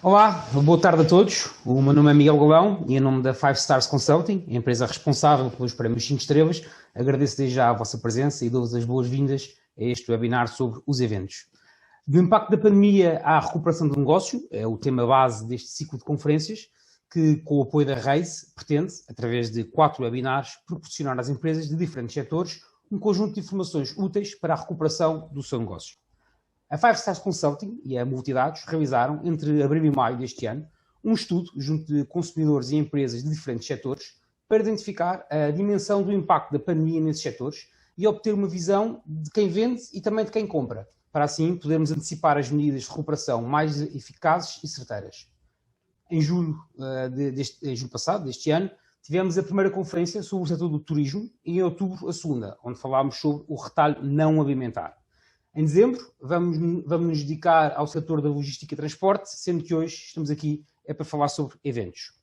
Olá, boa tarde a todos. O meu nome é Miguel Galão e em nome da Five Stars Consulting, a empresa responsável pelos prémios 5 estrelas, agradeço desde já a vossa presença e dou-vos as boas-vindas a este webinar sobre os eventos. Do impacto da pandemia à recuperação do negócio, é o tema base deste ciclo de conferências, que com o apoio da RAISE pretende, através de 4 webinars, proporcionar às empresas de diferentes setores um conjunto de informações úteis para a recuperação do seu negócio. A Five Stars Consulting e a Multidados realizaram, entre abril e maio deste ano, um estudo junto de consumidores e empresas de diferentes setores para identificar a dimensão do impacto da pandemia nesses setores e obter uma visão de quem vende e também de quem compra, para assim podermos antecipar as medidas de recuperação mais eficazes e certeiras. Em julho, em julho passado, deste ano, tivemos a primeira conferência sobre o setor do turismo e em outubro a segunda, onde falámos sobre o retalho não alimentar. Em dezembro, vamos nos dedicar ao setor da logística e transporte, sendo que hoje estamos aqui para falar sobre eventos.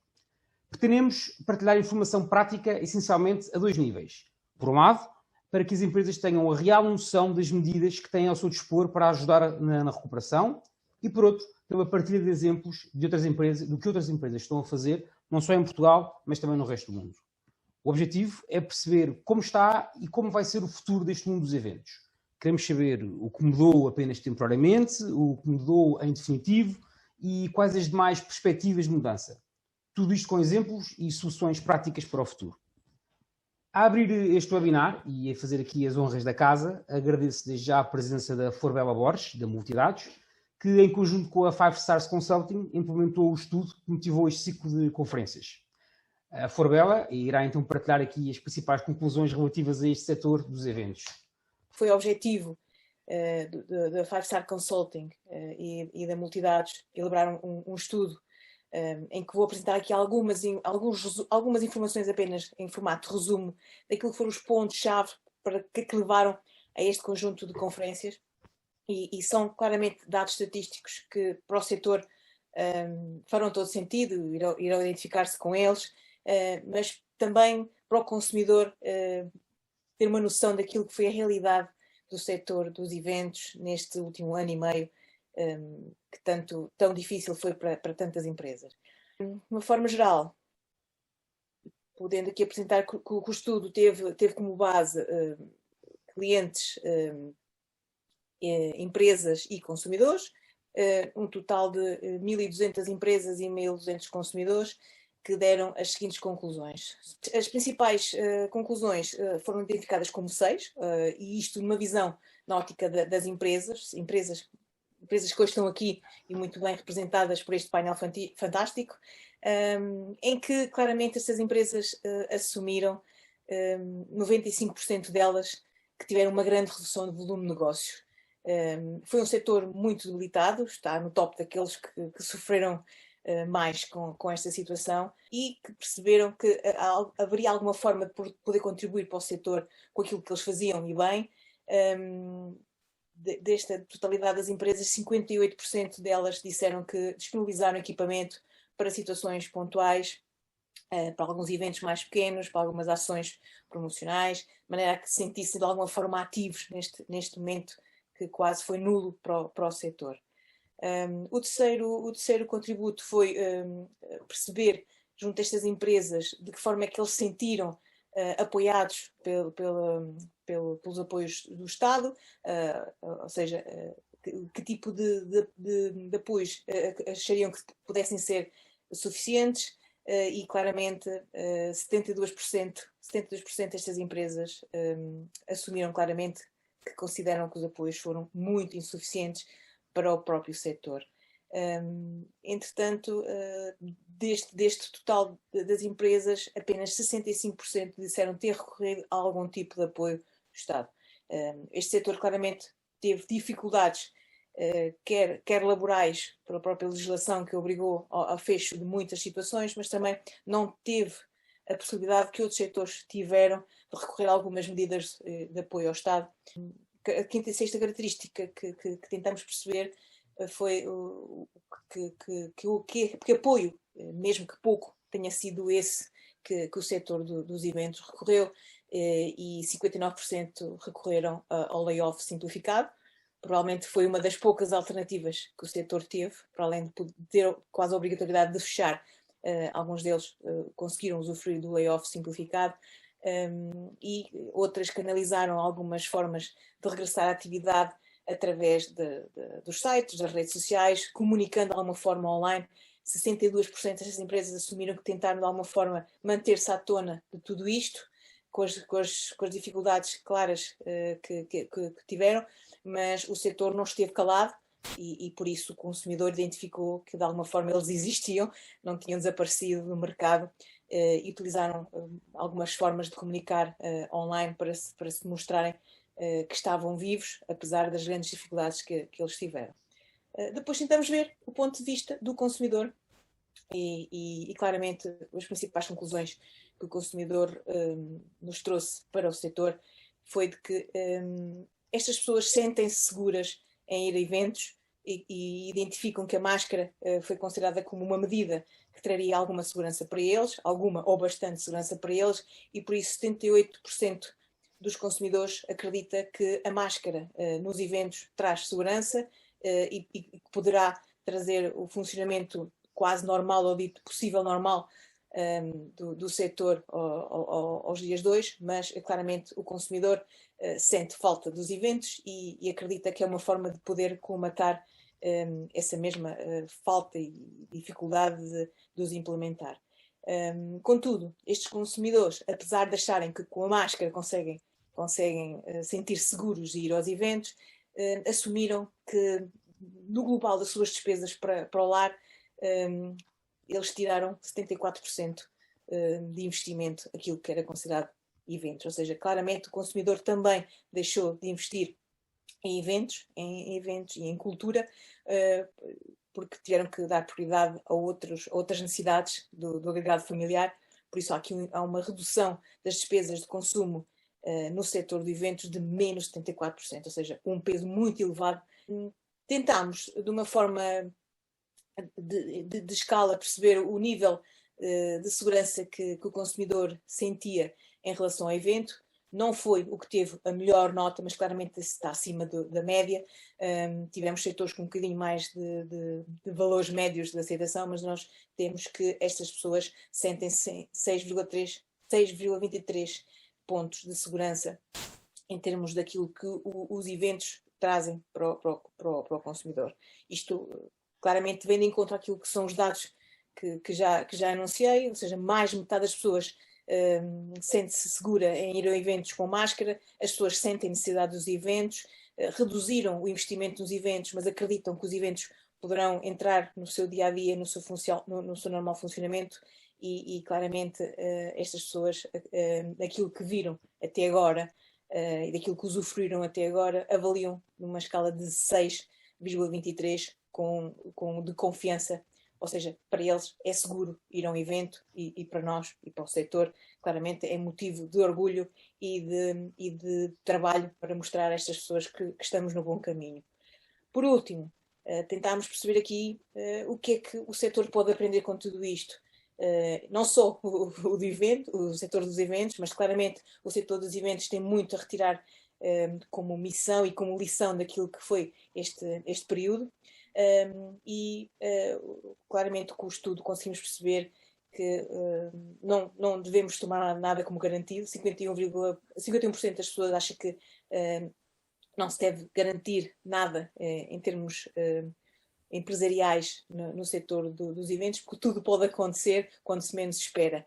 Pretendemos partilhar informação prática essencialmente a 2 níveis. Por um lado, para que as empresas tenham a real noção das medidas que têm ao seu dispor para ajudar na recuperação e, por outro, pela partilha de exemplos de outras empresas, do que outras empresas estão a fazer, não só em Portugal, mas também no resto do mundo. O objetivo é perceber como está e como vai ser o futuro deste mundo dos eventos. Queremos saber o que mudou apenas temporariamente, o que mudou em definitivo e quais as demais perspectivas de mudança. Tudo isto com exemplos e soluções práticas para o futuro. A abrir este webinar e a fazer aqui as honras da casa, agradeço desde já a presença da Forbella Borges, da Multidados, que em conjunto com a Five Stars Consulting implementou o estudo que motivou este ciclo de conferências. A Forbella irá então partilhar aqui as principais conclusões relativas a este setor dos eventos. Foi objetivo da Five Star Consulting e da Multidados elaborar um estudo em que vou apresentar aqui algumas informações apenas em formato de resumo daquilo que foram os pontos-chave que levaram a este conjunto de conferências e são claramente dados estatísticos que para o setor farão todo sentido, irão identificar-se com eles, mas também para o consumidor ter uma noção daquilo que foi a realidade do setor dos eventos neste último ano e meio, que tão difícil foi para tantas empresas. De uma forma geral, podendo aqui apresentar que o estudo teve como base clientes, empresas e consumidores, um total de 1.200 empresas e 1.200 consumidores, que deram as seguintes conclusões. As principais conclusões foram identificadas como 6, e isto numa visão na ótica das empresas que hoje estão aqui e muito bem representadas por este painel fantástico, em que claramente estas empresas assumiram 95% delas que tiveram uma grande redução de volume de negócio. Foi um setor muito debilitado, está no top daqueles que sofreram mais com esta situação e que perceberam que haveria alguma forma de poder contribuir para o setor com aquilo que eles faziam e bem. Desta totalidade das empresas, 58% delas disseram que disponibilizaram equipamento para situações pontuais, para alguns eventos mais pequenos, para algumas ações promocionais, de maneira a que se sentissem de alguma forma ativos neste momento que quase foi nulo para o setor. O terceiro contributo foi perceber, junto a estas empresas, de que forma é que eles se sentiram apoiados pelos apoios do Estado, ou seja, que tipo de apoios achariam que pudessem ser suficientes, e claramente 72% destas empresas assumiram claramente que consideram que os apoios foram muito insuficientes para o próprio setor. Entretanto, deste total das empresas, apenas 65% disseram ter recorrido a algum tipo de apoio do Estado. Este setor claramente teve dificuldades, quer laborais, pela própria legislação que obrigou ao fecho de muitas situações, mas também não teve a possibilidade que outros setores tiveram de recorrer a algumas medidas de apoio ao Estado. A quinta e sexta característica que tentamos perceber foi que apoio, mesmo que pouco, tenha sido esse que o setor dos eventos recorreu, e 59% recorreram ao layoff simplificado, provavelmente foi uma das poucas alternativas que o setor teve, para além de ter quase a obrigatoriedade de fechar. Alguns deles conseguiram usufruir do layoff simplificado, e outras canalizaram algumas formas de regressar à atividade através dos sites, das redes sociais, comunicando de alguma forma online. 62% dessas empresas assumiram que tentaram de alguma forma manter-se à tona de tudo isto, com as dificuldades claras que tiveram, mas o setor não esteve calado e por isso o consumidor identificou que de alguma forma eles existiam, não tinham desaparecido do mercado, e utilizaram algumas formas de comunicar online para se mostrarem que estavam vivos, apesar das grandes dificuldades que eles tiveram. Depois tentamos ver o ponto de vista do consumidor e claramente as principais conclusões que o consumidor nos trouxe para o setor foi de que estas pessoas sentem-se seguras em ir a eventos e identificam que a máscara foi considerada como uma medida que traria alguma segurança para eles, alguma ou bastante segurança para eles, e por isso 78% dos consumidores acredita que a máscara nos eventos traz segurança e poderá trazer o funcionamento quase normal, ou dito possível normal, do setor aos dias de hoje, mas claramente o consumidor sente falta dos eventos e acredita que é uma forma de poder colmatar essa mesma falta e dificuldade de os implementar. Contudo, estes consumidores, apesar de acharem que com a máscara conseguem sentir-se seguros e ir aos eventos, assumiram que no global das suas despesas para o lar, eles tiraram 74% de investimento, aquilo que era considerado eventos. Ou seja, claramente o consumidor também deixou de investir em eventos e em cultura, porque tiveram que dar prioridade a outras necessidades do agregado familiar. Por isso há uma redução das despesas de consumo no setor de eventos de menos 74%, ou seja, um peso muito elevado. Tentámos, de uma forma de escala, perceber o nível de segurança que o consumidor sentia em relação ao evento. Não foi o que teve a melhor nota, mas claramente está acima da média. Tivemos setores com um bocadinho mais de valores médios de aceitação, mas nós temos que estas pessoas sentem-se 6,23 pontos de segurança em termos daquilo que os eventos trazem para o consumidor. Isto claramente vem de encontro àquilo que são os dados que já anunciei, ou seja, mais de metade das pessoas sente-se segura em ir a eventos com máscara, as pessoas sentem necessidade dos eventos, reduziram o investimento nos eventos, mas acreditam que os eventos poderão entrar no seu dia-a-dia, no seu normal funcionamento e claramente estas pessoas, aquilo que viram até agora e daquilo que usufruíram até agora, avaliam numa escala de 6,23 de confiança. Ou seja, para eles é seguro ir a um evento e para nós e para o setor, claramente é motivo de orgulho e de trabalho para mostrar a estas pessoas que estamos no bom caminho. Por último, tentámos perceber aqui o que é que o setor pode aprender com tudo isto. Não só o setor dos eventos, mas claramente o setor dos eventos tem muito a retirar como missão e como lição daquilo que foi este período. Claramente com o estudo conseguimos perceber que não devemos tomar nada como garantido. 51% das pessoas acham que não se deve garantir nada em termos empresariais no setor dos eventos, porque tudo pode acontecer quando se menos espera.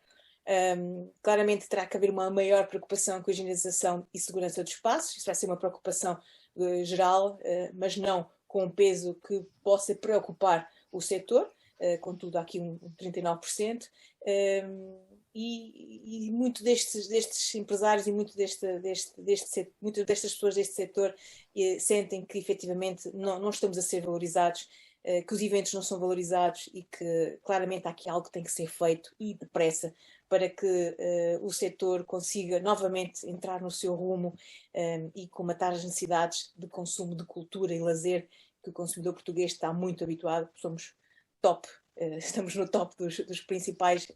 Claramente terá que haver uma maior preocupação com a higienização e segurança dos espaços. Isso vai ser uma preocupação geral, mas não com um peso que possa preocupar o setor, contudo há aqui um 39%, e muitos destes empresários e muitas destas pessoas deste setor sentem que efetivamente não estamos a ser valorizados, que os eventos não são valorizados e que claramente há aqui algo que tem que ser feito e depressa para que o setor consiga novamente entrar no seu rumo e combatar as necessidades de consumo de cultura e lazer que o consumidor português está muito habituado. Somos top, estamos no top dos principais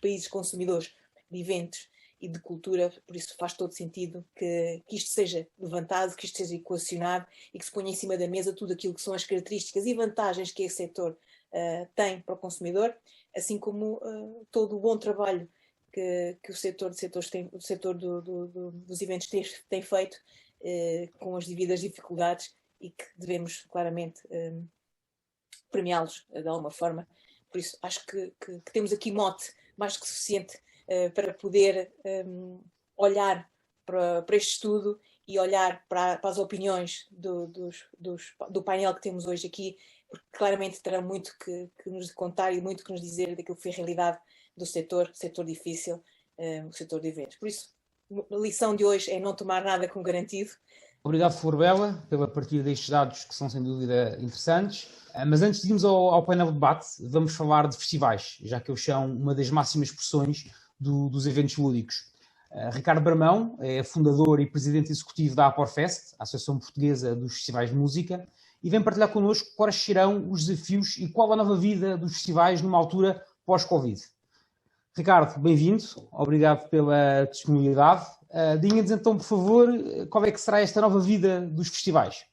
países consumidores de eventos e de cultura, por isso faz todo sentido que isto seja levantado, que isto seja equacionado e que se ponha em cima da mesa tudo aquilo que são as características e vantagens que esse setor tem para o consumidor, assim como todo o bom trabalho que o setor dos eventos tem feito com as devidas dificuldades e que devemos claramente premiá-los de alguma forma. Por isso, acho que temos aqui mote mais que suficiente para poder olhar para este estudo e olhar para as opiniões do painel que temos hoje aqui, porque claramente terá muito que nos contar e muito que nos dizer daquilo que foi a realidade do setor difícil, o setor de eventos. Por isso, a lição de hoje é não tomar nada como garantido. Obrigado, Florbela, pela partilha destes dados que são sem dúvida interessantes. Mas antes de irmos ao painel de debate, vamos falar de festivais, já que eles são uma das máximas expressões dos eventos lúdicos. Ricardo Bramão é fundador e presidente executivo da Aporfest, a Associação Portuguesa dos Festivais de Música, e vem partilhar connosco quais serão os desafios e qual a nova vida dos festivais numa altura pós-Covid. Ricardo, bem-vindo, obrigado pela disponibilidade. Diga-nos então, por favor, qual é que será esta nova vida dos festivais?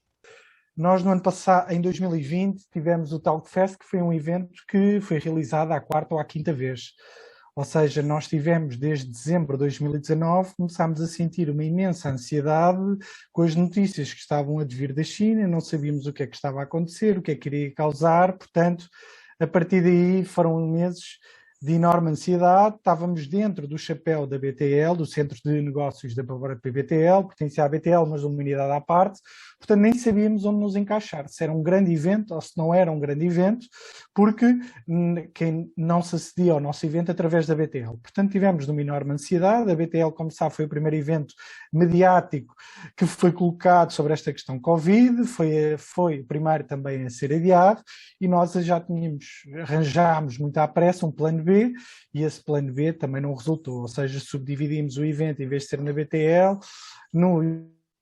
Nós, no ano passado, em 2020, tivemos o Talkfest, que foi um evento que foi realizado à quarta ou à quinta vez. Ou seja, nós tivemos desde dezembro de 2019, começámos a sentir uma imensa ansiedade com as notícias que estavam a vir da China, não sabíamos o que é que estava a acontecer, o que é que iria causar, portanto, a partir daí foram meses de enorme ansiedade. Estávamos dentro do chapéu da BTL, do Centro de Negócios da BTL, pertencia à BTL, mas uma unidade à parte, portanto nem sabíamos onde nos encaixar, se era um grande evento ou se não era um grande evento, porque quem não se acedia ao nosso evento através da BTL. Portanto tivemos uma enorme ansiedade. A BTL, como sabe, foi o primeiro evento mediático que foi colocado sobre esta questão Covid, foi o primeiro também a ser adiado, e nós já arranjámos muito à pressa um plano B, e esse plano B também não resultou, ou seja, subdividimos o evento, em vez de ser na BTL,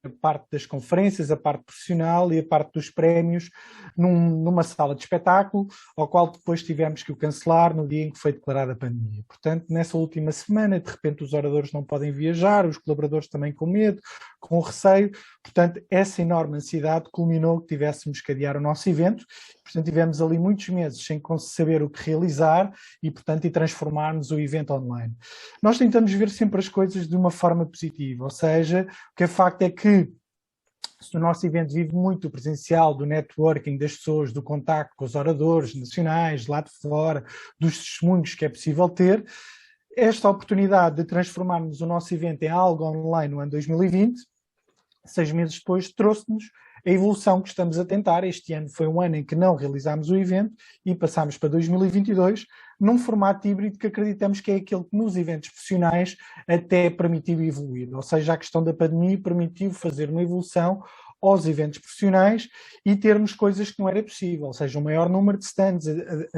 a parte das conferências, a parte profissional e a parte dos prémios numa sala de espetáculo, ao qual depois tivemos que o cancelar no dia em que foi declarada a pandemia. Portanto, nessa última semana, de repente os oradores não podem viajar, os colaboradores também com medo, com receio, portanto, essa enorme ansiedade culminou que tivéssemos que adiar o nosso evento. Portanto, tivemos ali muitos meses sem saber o que realizar e, portanto, e transformarmos o evento online. Nós tentamos ver sempre as coisas de uma forma positiva, ou seja, o que é facto é que o nosso evento vive muito do presencial, do networking das pessoas, do contacto com os oradores nacionais, lá de fora, dos testemunhos que é possível ter. Esta oportunidade de transformarmos o nosso evento em algo online no ano 2020, 6 meses depois, trouxe-nos a evolução que estamos a tentar. Este ano foi um ano em que não realizámos o evento e passámos para 2022 num formato híbrido que acreditamos que é aquele que nos eventos profissionais até permitiu evoluir. Ou seja, a questão da pandemia permitiu fazer uma evolução aos eventos profissionais e termos coisas que não era possível, ou seja, um maior número de stands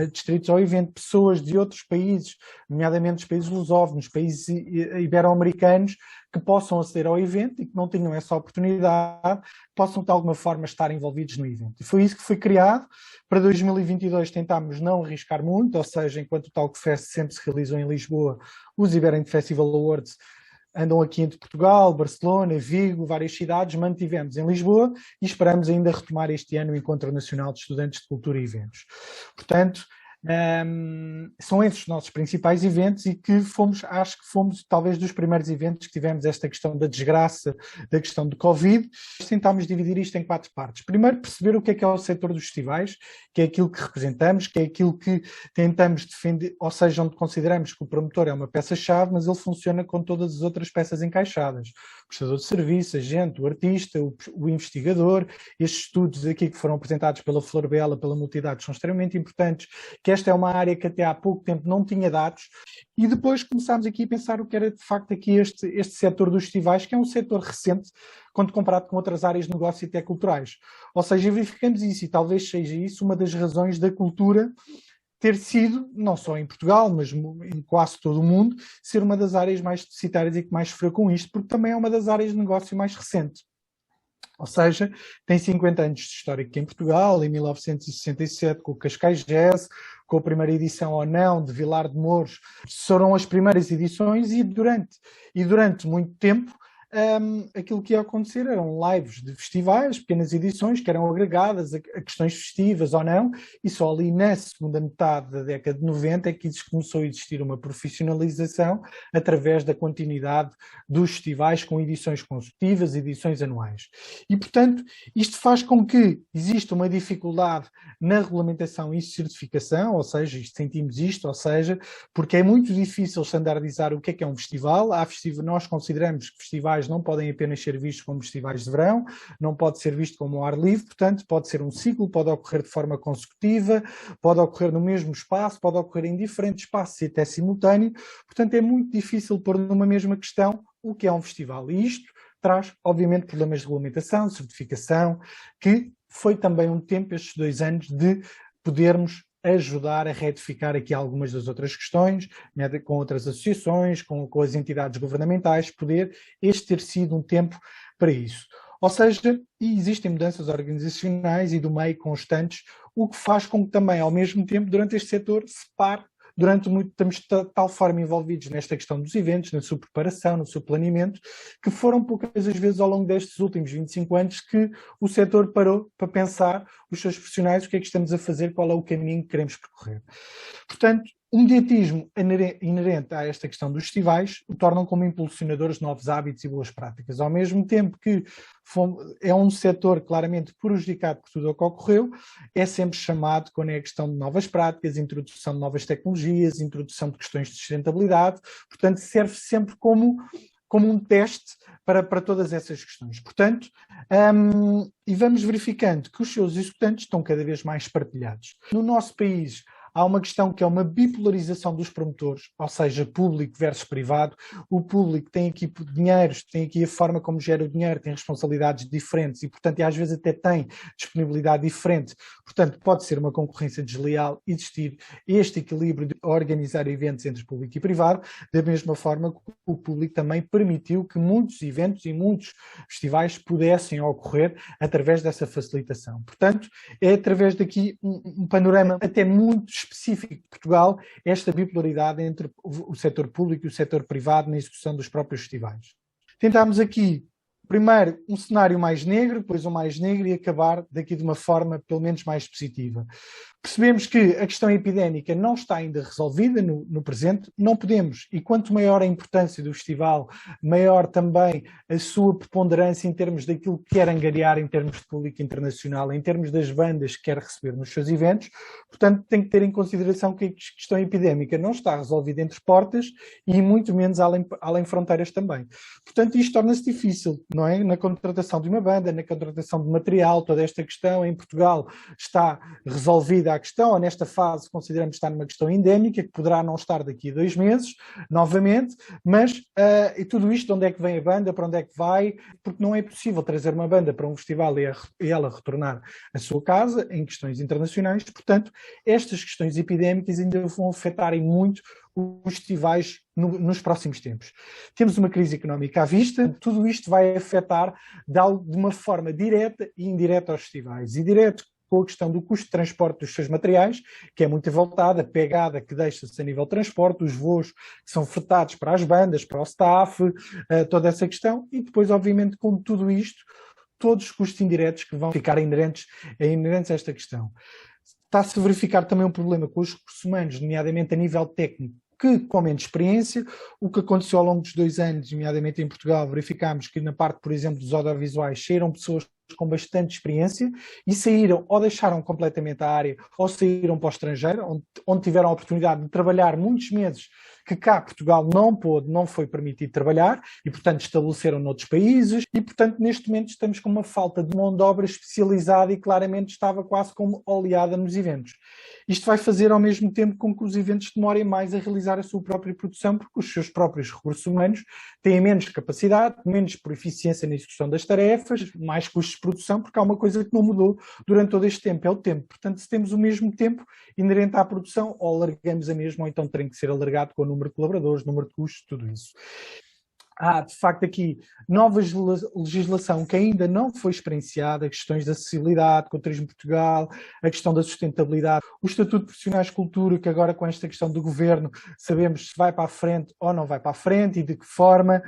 distritos ao evento, pessoas de outros países, nomeadamente os países lusófonos, países ibero-americanos, que possam aceder ao evento e que não tenham essa oportunidade, possam de alguma forma estar envolvidos no evento. E foi isso que foi criado. Para 2022 tentámos não arriscar muito, ou seja, enquanto o Talkfest sempre se realizou em Lisboa, os Iberent Festival Awards andam aqui entre Portugal, Barcelona, Vigo, várias cidades, mantivemos em Lisboa e esperamos ainda retomar este ano o Encontro Nacional de Estudantes de Cultura e Eventos. Portanto, são esses os nossos principais eventos e que acho que fomos talvez dos primeiros eventos que tivemos esta questão da desgraça, da questão do Covid. Tentámos dividir isto em 4 partes. Primeiro, perceber o que é o setor dos festivais, que é aquilo que representamos, que é aquilo que tentamos defender, ou seja, onde consideramos que o promotor é uma peça-chave, mas ele funciona com todas as outras peças encaixadas. O prestador de serviço, agente, o artista, o investigador. Estes estudos aqui que foram apresentados pela Florbela, pela Multidades, são extremamente importantes, que esta é uma área que até há pouco tempo não tinha dados, e depois começámos aqui a pensar o que era de facto aqui este setor dos festivais, que é um setor recente, quando comparado com outras áreas de negócio e até culturais. Ou seja, verificamos isso, e talvez seja isso uma das razões da cultura ter sido, não só em Portugal, mas em quase todo o mundo, ser uma das áreas mais deficitárias e que mais sofreu com isto, porque também é uma das áreas de negócio mais recente. Ou seja, tem 50 anos de história aqui em Portugal, em 1967 com o Cascais Jazz, com a primeira edição ou não de Vilar de Mouros, foram as primeiras edições e durante muito tempo aquilo que ia acontecer eram lives de festivais, pequenas edições que eram agregadas a questões festivas ou não, e só ali na segunda metade da década de 90 é que começou a existir uma profissionalização através da continuidade dos festivais com edições consecutivas, edições anuais. E, portanto, isto faz com que exista uma dificuldade na regulamentação e certificação, ou seja, sentimos isto, ou seja, porque é muito difícil standardizar o que é um festival. Nós consideramos que festivais não podem apenas ser vistos como festivais de verão, não pode ser visto como um ar livre, portanto, pode ser um ciclo, pode ocorrer de forma consecutiva, pode ocorrer no mesmo espaço, pode ocorrer em diferentes espaços e até simultâneo, portanto, é muito difícil pôr numa mesma questão o que é um festival. E isto traz, obviamente, problemas de regulamentação, de certificação, que foi também um tempo, estes 2 anos, de podermos ajudar a retificar aqui algumas das outras questões, com outras associações, com as entidades governamentais, este ter sido um tempo para isso. Ou seja, existem mudanças organizacionais e do meio constantes, o que faz com que também, ao mesmo tempo, durante este setor, se pare. Estamos de tal forma envolvidos nesta questão dos eventos, na sua preparação, no seu planeamento, que foram poucas as vezes ao longo destes últimos 25 anos que o setor parou para pensar os seus profissionais, o que é que estamos a fazer, qual é o caminho que queremos percorrer. Portanto, o mediatismo inerente a esta questão dos festivais o tornam como impulsionadores de novos hábitos e boas práticas, ao mesmo tempo que é um setor claramente prejudicado por tudo o que ocorreu, é sempre chamado quando é a questão de novas práticas, introdução de novas tecnologias, introdução de questões de sustentabilidade, portanto serve sempre como um teste para todas essas questões. Portanto, e vamos verificando que os seus executantes estão cada vez mais partilhados. No nosso país, há uma questão que é uma bipolarização dos promotores, ou seja, público versus privado. O público tem aqui dinheiros, tem aqui a forma como gera o dinheiro, tem responsabilidades diferentes e, portanto, às vezes até tem disponibilidade diferente. Portanto, pode ser uma concorrência desleal e existir este equilíbrio de organizar eventos entre público e privado, da mesma forma que o público também permitiu que muitos eventos e muitos festivais pudessem ocorrer através dessa facilitação. Portanto, é através daqui um panorama até muito específico de Portugal, esta bipolaridade entre o setor público e o setor privado na execução dos próprios festivais. Tentámos aqui, primeiro, um cenário mais negro, depois um mais negro e acabar daqui de uma forma pelo menos mais positiva. Percebemos que a questão epidémica não está ainda resolvida no presente, não podemos, e quanto maior a importância do festival, maior também a sua preponderância em termos daquilo que quer angariar em termos de público internacional, em termos das bandas que quer receber nos seus eventos, portanto tem que ter em consideração que a questão epidémica não está resolvida entre portas e muito menos além fronteiras também. Portanto, isto torna-se difícil, não é? Na contratação de uma banda, na contratação de material, toda esta questão em Portugal está resolvida a questão, ou nesta fase consideramos estar numa questão endémica, que poderá não estar daqui a 2 meses, novamente, mas e tudo isto, de onde é que vem a banda, para onde é que vai, porque não é possível trazer uma banda para um festival e ela retornar à sua casa, em questões internacionais, portanto, estas questões epidémicas ainda vão afetarem muito os festivais nos próximos tempos. Temos uma crise económica à vista, tudo isto vai afetar de uma forma direta e indireta aos festivais. E direto com a questão do custo de transporte dos seus materiais, que é muito voltada, a pegada que deixa-se a nível de transporte, os voos que são fretados para as bandas, para o staff, toda essa questão, e depois, obviamente, com tudo isto, todos os custos indiretos que vão ficar inerentes a esta questão. Está-se a verificar também um problema com os recursos humanos, nomeadamente a nível técnico, que com menos experiência, o que aconteceu ao longo dos 2 anos, nomeadamente em Portugal, verificámos que na parte, por exemplo, dos audiovisuais, saíram pessoas com bastante experiência e saíram ou deixaram completamente a área ou saíram para o estrangeiro, onde tiveram a oportunidade de trabalhar muitos meses que cá Portugal não foi permitido trabalhar e, portanto, estabeleceram noutros países e, portanto, neste momento estamos com uma falta de mão de obra especializada e claramente estava quase como oleada nos eventos. Isto vai fazer ao mesmo tempo com que os eventos demorem mais a realizar a sua própria produção, porque os seus próprios recursos humanos têm menos capacidade, menos proficiência na execução das tarefas, mais custos de produção, porque há uma coisa que não mudou durante todo este tempo, é o tempo. Portanto, se temos o mesmo tempo inerente à produção, ou alargamos a mesma, ou então tem que ser alargado com o número de colaboradores, número de custos, tudo isso. há, de facto, aqui nova legislação que ainda não foi experienciada, questões de acessibilidade com o Turismo de Portugal, a questão da sustentabilidade, o Estatuto de Profissionais de Cultura, que agora com esta questão do governo sabemos se vai para a frente ou não vai para a frente e de que forma.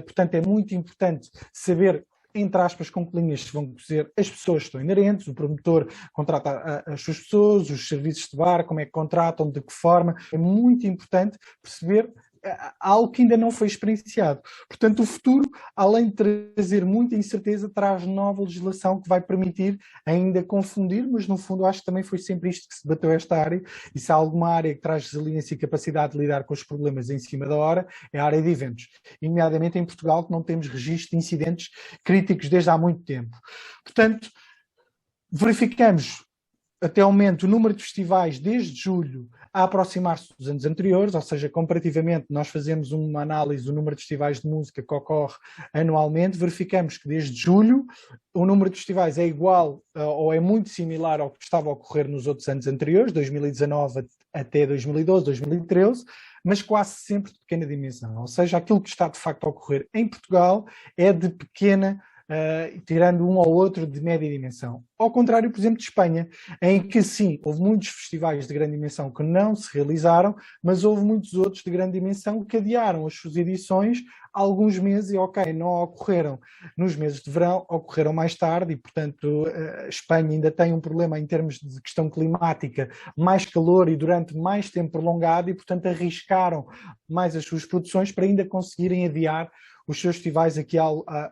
Portanto, é muito importante saber, entre aspas, com que linhas se vão cozer as pessoas que estão inerentes, o promotor contrata as suas pessoas, os serviços de bar, como é que contratam, de que forma. É muito importante perceber algo que ainda não foi experienciado. Portanto, o futuro, além de trazer muita incerteza, traz nova legislação que vai permitir ainda confundir, mas no fundo acho que também foi sempre isto que se debateu esta área, e se há alguma área que traz resiliência e capacidade de lidar com os problemas em cima da hora, é a área de eventos. Nomeadamente em Portugal, que não temos registro de incidentes críticos desde há muito tempo. Portanto, verificamos até ao momento o número de festivais desde julho a aproximar-se dos anos anteriores, ou seja, comparativamente nós fazemos uma análise do número de festivais de música que ocorre anualmente, verificamos que desde julho o número de festivais é igual ou é muito similar ao que estava a ocorrer nos outros anos anteriores, 2019 até 2012, 2013, mas quase sempre de pequena dimensão, ou seja, aquilo que está de facto a ocorrer em Portugal é de pequena, tirando um ou outro de média dimensão. Ao contrário, por exemplo, de Espanha, em que sim, houve muitos festivais de grande dimensão que não se realizaram, mas houve muitos outros de grande dimensão que adiaram as suas edições há alguns meses e, ok, não ocorreram nos meses de verão, ocorreram mais tarde e, portanto, a Espanha ainda tem um problema em termos de questão climática, mais calor e durante mais tempo prolongado e, portanto, arriscaram mais as suas produções para ainda conseguirem adiar os seus festivais aqui,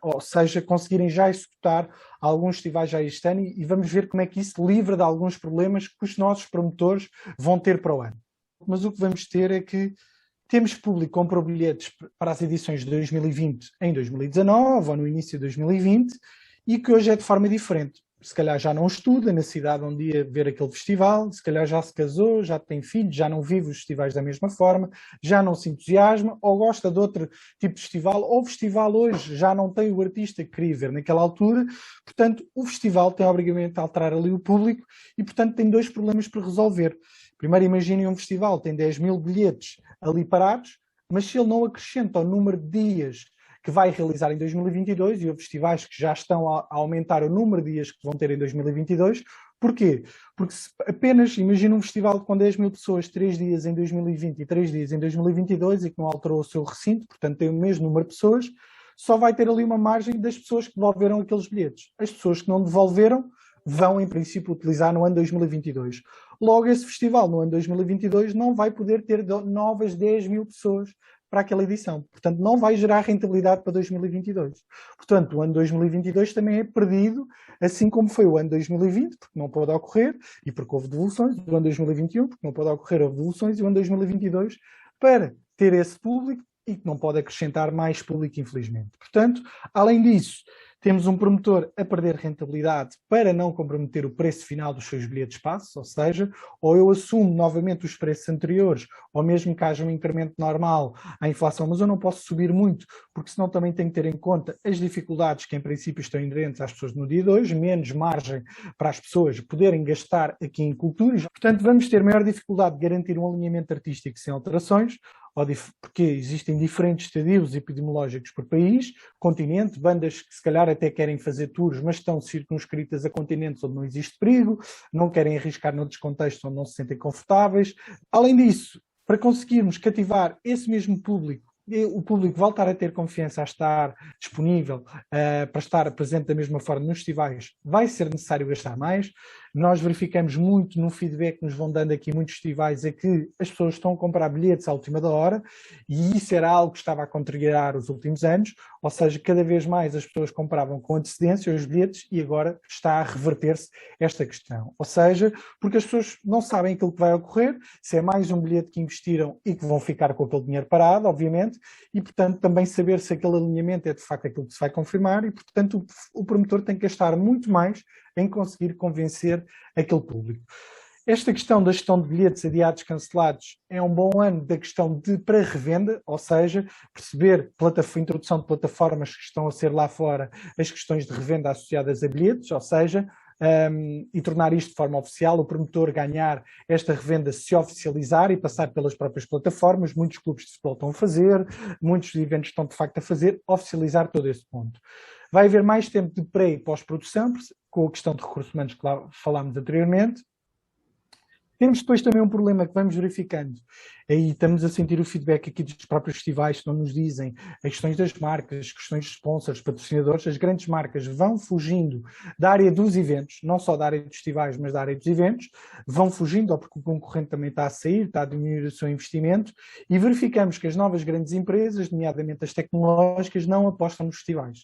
ou seja, conseguirem já executar alguns festivais já este ano e vamos ver como é que isso livra de alguns problemas que os nossos promotores vão ter para o ano. Mas o que vamos ter é que temos público que comprou bilhetes para as edições de 2020 em 2019 ou no início de 2020 e que hoje é de forma diferente. Se calhar já não estuda na cidade onde ia ver aquele festival, se calhar já se casou, já tem filhos, já não vive os festivais da mesma forma, já não se entusiasma ou gosta de outro tipo de festival, ou o festival hoje já não tem o artista que queria ver naquela altura, portanto o festival tem obrigatoriamente a alterar ali o público e portanto tem dois problemas para resolver. Primeiro, imaginem um festival, tem 10 mil bilhetes ali parados, mas se ele não acrescenta o número de dias que vai realizar em 2022, e houve festivais que já estão a aumentar o número de dias que vão ter em 2022. Porquê? Porque se apenas, imagina um festival com 10 mil pessoas, 3 dias em 2020 e 3 dias em 2022, e que não alterou o seu recinto, portanto tem o mesmo número de pessoas, só vai ter ali uma margem das pessoas que devolveram aqueles bilhetes. As pessoas que não devolveram vão, em princípio, utilizar no ano 2022. Logo, esse festival, no ano 2022, não vai poder ter novas 10 mil pessoas para aquela edição. Portanto, não vai gerar rentabilidade para 2022. Portanto, o ano 2022 também é perdido, assim como foi o ano 2020, porque não pode ocorrer, e porque houve devoluções, o ano 2021, porque não pode ocorrer, houve devoluções, e o ano 2022, para ter esse público, e que não pode acrescentar mais público, infelizmente. Portanto, além disso, temos um promotor a perder rentabilidade para não comprometer o preço final dos seus bilhetes de passe, ou seja, ou eu assumo novamente os preços anteriores, ou mesmo que haja um incremento normal à inflação, mas eu não posso subir muito, porque senão também tenho que ter em conta as dificuldades que em princípio estão inerentes às pessoas no dia 2, menos margem para as pessoas poderem gastar aqui em culturas. Portanto, vamos ter maior dificuldade de garantir um alinhamento artístico sem alterações, porque existem diferentes estadios epidemiológicos por país, continente, bandas que se calhar até querem fazer tours, mas estão circunscritas a continentes onde não existe perigo, não querem arriscar noutros contextos onde não se sentem confortáveis. Além disso, para conseguirmos cativar esse mesmo público, o público voltar a ter confiança a estar disponível para estar presente da mesma forma nos festivais, vai ser necessário gastar mais. Nós verificamos muito no feedback que nos vão dando aqui muitos festivais é que as pessoas estão a comprar bilhetes à última da hora e isso era algo que estava a contrariar os últimos anos, ou seja, cada vez mais as pessoas compravam com antecedência os bilhetes e agora está a reverter-se esta questão. Ou seja, porque as pessoas não sabem aquilo que vai ocorrer, se é mais um bilhete que investiram e que vão ficar com aquele dinheiro parado, obviamente, e portanto também saber se aquele alinhamento é de facto aquilo que se vai confirmar e portanto o promotor tem que gastar muito mais em conseguir convencer aquele público. Esta questão da gestão de bilhetes adiados, cancelados, é um bom ano da questão de para revenda, ou seja, perceber introdução de plataformas que estão a ser lá fora as questões de revenda associadas a bilhetes, ou seja, e tornar isto de forma oficial, o promotor ganhar esta revenda, se oficializar e passar pelas próprias plataformas. Muitos clubes de futebol estão a fazer, muitos eventos estão de facto a fazer, oficializar todo esse ponto. Vai haver mais tempo de pré e pós-produção, com a questão de recursos humanos que lá falámos anteriormente. Temos depois também um problema que vamos verificando, aí estamos a sentir o feedback aqui dos próprios festivais que não nos dizem, as questões das marcas, as questões de sponsors, patrocinadores, as grandes marcas vão fugindo da área dos eventos, não só da área dos festivais, mas da área dos eventos, vão fugindo, ou porque o concorrente também está a sair, está a diminuir o seu investimento, e verificamos que as novas grandes empresas, nomeadamente as tecnológicas, não apostam nos festivais.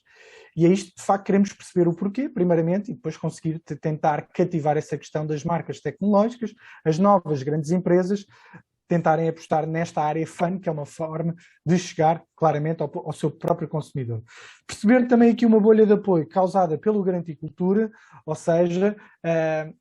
E é isto, de facto, queremos perceber o porquê, primeiramente, e depois conseguir tentar cativar essa questão das marcas tecnológicas, as novas grandes empresas tentarem apostar nesta área fun, que é uma forma de chegar claramente ao seu próprio consumidor. Perceber também aqui uma bolha de apoio causada pelo Garanticultura, ou seja,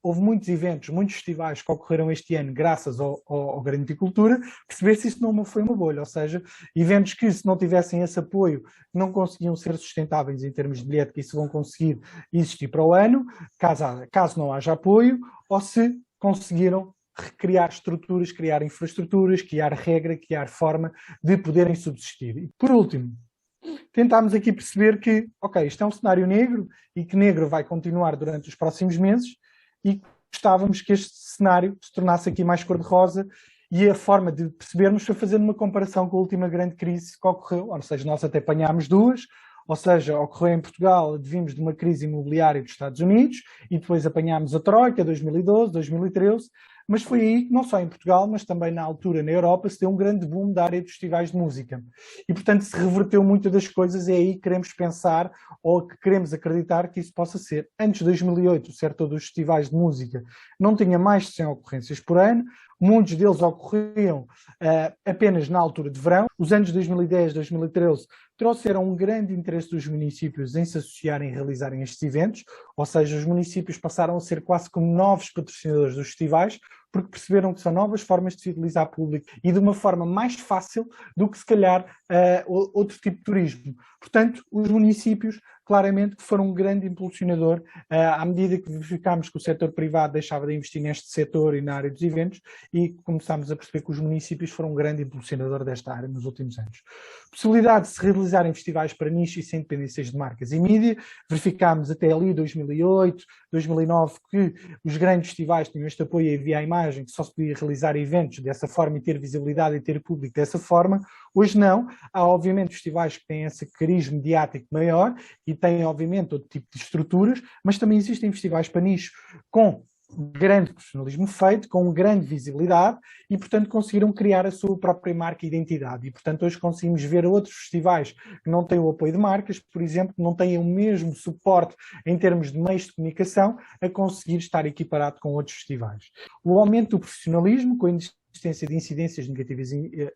houve muitos eventos, muitos festivais que ocorreram este ano graças ao Garanticultura, perceber se isso não foi uma bolha, ou seja, eventos que se não tivessem esse apoio não conseguiam ser sustentáveis em termos de bilhete, que isso vão conseguir existir para o ano, caso não haja apoio, ou se conseguiram criar estruturas, criar infraestruturas, criar regra, criar forma de poderem subsistir. E, por último, tentámos aqui perceber que, ok, isto é um cenário negro e que negro vai continuar durante os próximos meses e gostávamos que este cenário se tornasse aqui mais cor-de-rosa e a forma de percebermos foi fazendo uma comparação com a última grande crise que ocorreu, ou seja, nós até apanhámos duas, ou seja, ocorreu em Portugal, vimos de uma crise imobiliária dos Estados Unidos e depois apanhámos a Troika, 2012, 2013, mas foi aí que, não só em Portugal, mas também na altura na Europa, se deu um grande boom da área dos festivais de música. E, portanto, se reverteu muito das coisas e é aí que queremos pensar ou que queremos acreditar que isso possa ser. Antes de 2008, o setor dos festivais de música não tinha mais de 100 ocorrências por ano, muitos deles ocorriam apenas na altura de verão. Os anos 2010, 2013 trouxeram um grande interesse dos municípios em se associarem e realizarem estes eventos, ou seja, os municípios passaram a ser quase como novos patrocinadores dos festivais, porque perceberam que são novas formas de fidelizar público e de uma forma mais fácil do que, se calhar, outro tipo de turismo. Portanto, os municípios, claramente, foram um grande impulsionador à medida que verificámos que o setor privado deixava de investir neste setor e na área dos eventos e começámos a perceber que os municípios foram um grande impulsionador desta área nos últimos anos. Possibilidade de se realizarem festivais para nicho e sem dependências de marcas e mídia. Verificámos até ali, 2008, 2009, que os grandes festivais tinham este apoio e havia a imagem que só se podia realizar eventos dessa forma e ter visibilidade e ter público dessa forma. Hoje não. Há, obviamente, festivais que têm esse cariz mediático maior e têm, obviamente, outro tipo de estruturas, mas também existem festivais para nicho com grande profissionalismo feito, com grande visibilidade e, portanto, conseguiram criar a sua própria marca e identidade. E, portanto, hoje conseguimos ver outros festivais que não têm o apoio de marcas, por exemplo, que não têm o mesmo suporte em termos de meios de comunicação a conseguir estar equiparado com outros festivais. O aumento do profissionalismo, com a existência de incidências negativas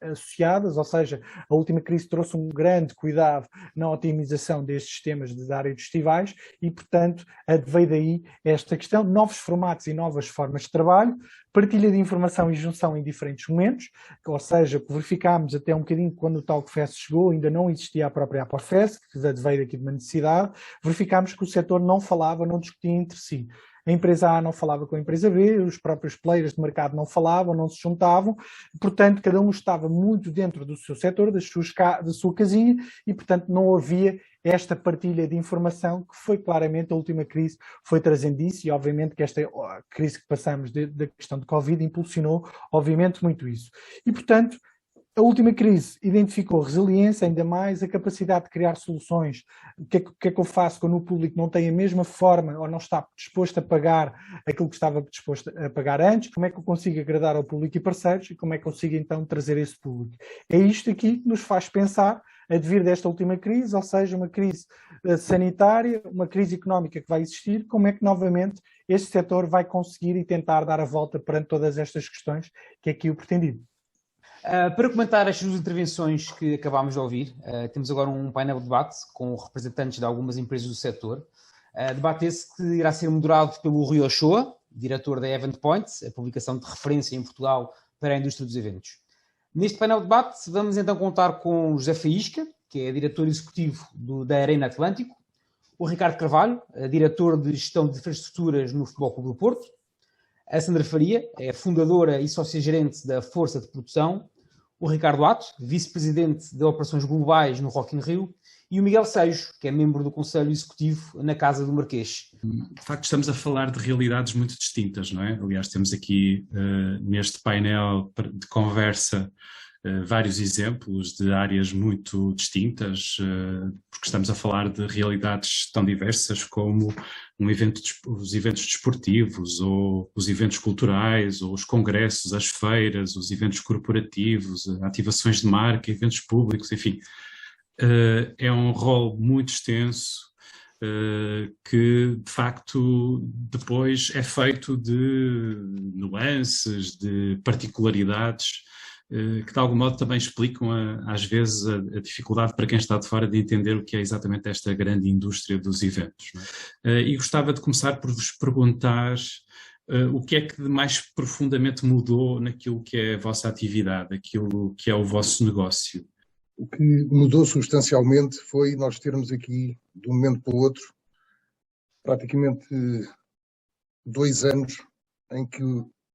associadas, ou seja, a última crise trouxe um grande cuidado na otimização destes sistemas da área dos festivais e, portanto, veio daí esta questão, novos formatos e novas formas de trabalho, partilha de informação e junção em diferentes momentos, ou seja, verificámos até um bocadinho quando o Talkfest chegou, ainda não existia a própria Aporfest, que veio aqui de uma necessidade, verificámos que o setor não falava, não discutia entre si. A empresa A não falava com a empresa B, os próprios players de mercado não falavam, não se juntavam, portanto, cada um estava muito dentro do seu setor, da sua casinha, e, portanto, não havia esta partilha de informação que foi claramente a última crise, foi trazendo isso, e obviamente que esta crise que passamos da questão de Covid impulsionou, obviamente, muito isso. E, portanto, a última crise identificou resiliência, ainda mais a capacidade de criar soluções. O que é que eu faço quando o público não tem a mesma forma ou não está disposto a pagar aquilo que estava disposto a pagar antes? Como é que eu consigo agradar ao público e parceiros e como é que eu consigo então trazer esse público? É isto aqui que nos faz pensar a devir desta última crise, ou seja, uma crise sanitária, uma crise económica que vai existir, como é que novamente este setor vai conseguir e tentar dar a volta perante todas estas questões que é aqui o pretendido. Para comentar as suas intervenções que acabámos de ouvir, temos agora um painel de debate com representantes de algumas empresas do setor. Debate esse que irá ser moderado pelo Rui Ochoa, diretor da Event Point, a publicação de referência em Portugal para a indústria dos eventos. Neste painel de debate vamos então contar com José Faísca, que é diretor executivo da Arena Atlântico, o Ricardo Carvalho, diretor de Gestão de Infraestruturas no Futebol Clube do Porto, a Sandra Faria, é fundadora e sócia-gerente da Força de Produção, o Ricardo Ato, vice-presidente de Operações Globais no Rock in Rio, e o Miguel Seixo, que é membro do Conselho Executivo na Casa do Marquês. De facto, estamos a falar de realidades muito distintas, não é? Aliás, temos aqui neste painel de conversa vários exemplos de áreas muito distintas, porque estamos a falar de realidades tão diversas como os eventos desportivos, ou os eventos culturais, ou os congressos, as feiras, os eventos corporativos, ativações de marca, eventos públicos, enfim. É um rol muito extenso que, de facto, depois é feito de nuances, de particularidades, que de algum modo também explicam, às vezes, a dificuldade para quem está de fora de entender o que é exatamente esta grande indústria dos eventos. Não é? E gostava de começar por vos perguntar o que é que de mais profundamente mudou naquilo que é a vossa atividade, aquilo que é o vosso negócio. O que mudou substancialmente foi nós termos aqui, de um momento para o outro, praticamente 2 anos em que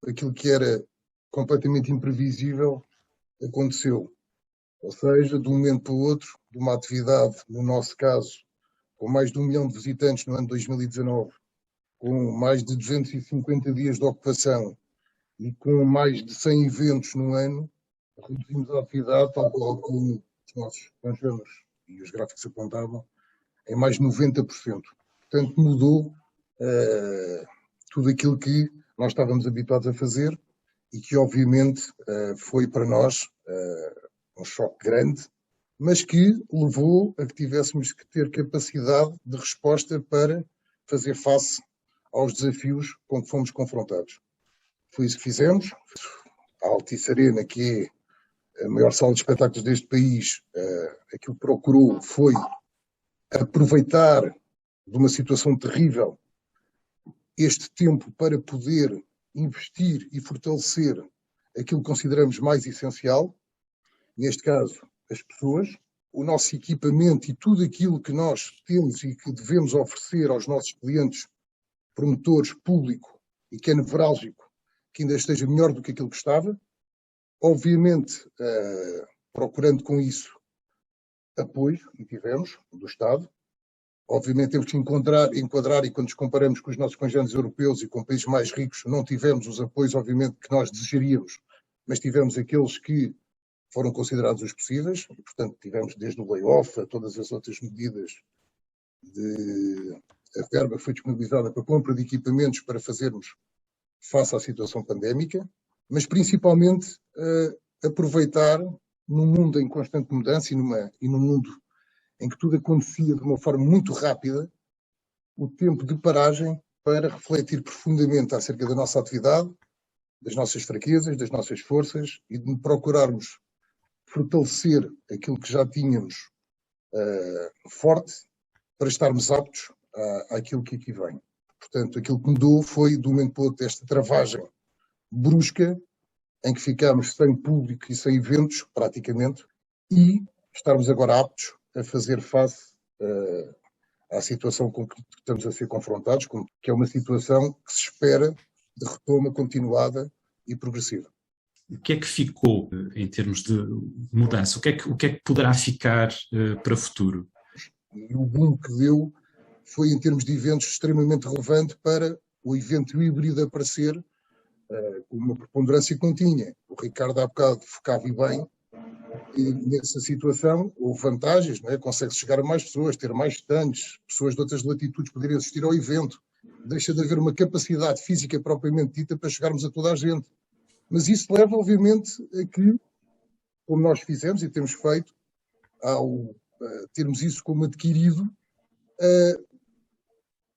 aquilo que era completamente imprevisível aconteceu. Ou seja, de um momento para o outro, de uma atividade, no nosso caso, com mais de 1 milhão de visitantes no ano 2019, com mais de 250 dias de ocupação e com mais de 100 eventos no ano, reduzimos a atividade, tal qual como os nossos conjuntos e os gráficos apontavam, em mais de 90%. Portanto, mudou tudo aquilo que nós estávamos habituados a fazer e que, obviamente, foi para nós um choque grande, mas que levou a que tivéssemos que ter capacidade de resposta para fazer face aos desafios com que fomos confrontados. Foi isso que fizemos. A Altice Arena, que é a maior sala de espetáculos deste país, aquilo que procurou foi aproveitar de uma situação terrível este tempo para poder investir e fortalecer aquilo que consideramos mais essencial, neste caso, as pessoas, o nosso equipamento e tudo aquilo que nós temos e que devemos oferecer aos nossos clientes, promotores, público e que é nevrálgico, que ainda esteja melhor do que aquilo que estava. Obviamente, procurando com isso apoio, e tivemos, do Estado. Obviamente temos que enquadrar, e quando nos comparamos com os nossos congêneres europeus e com países mais ricos, não tivemos os apoios, obviamente, que nós desejaríamos, mas tivemos aqueles que foram considerados os possíveis, e, portanto, tivemos desde o layoff a todas as outras medidas a verba foi disponibilizada para compra de equipamentos para fazermos face à situação pandémica, mas principalmente aproveitar num mundo em constante mudança e num mundo em que tudo acontecia de uma forma muito rápida, o tempo de paragem para refletir profundamente acerca da nossa atividade, das nossas fraquezas, das nossas forças e de procurarmos fortalecer aquilo que já tínhamos forte para estarmos aptos àquilo que aqui vem. Portanto, aquilo que mudou foi, de um momento para o outro, esta travagem brusca em que ficámos sem público e sem eventos, praticamente, e estarmos agora aptos a fazer face à situação com que estamos a ser confrontados, que é uma situação que se espera de retoma continuada e progressiva. O que é que ficou em termos de mudança? O que é que poderá ficar para o futuro? E o boom que deu foi, em termos de eventos, extremamente relevante para o evento híbrido aparecer com uma preponderância que não tinha. O Ricardo há bocado focava bem, e nessa situação houve vantagens, não é? Consegue-se chegar a mais pessoas, ter mais stands, pessoas de outras latitudes poderem assistir ao evento. Deixa de haver uma capacidade física propriamente dita para chegarmos a toda a gente. Mas isso leva, obviamente, a que, como nós fizemos e temos feito, ao termos isso como adquirido,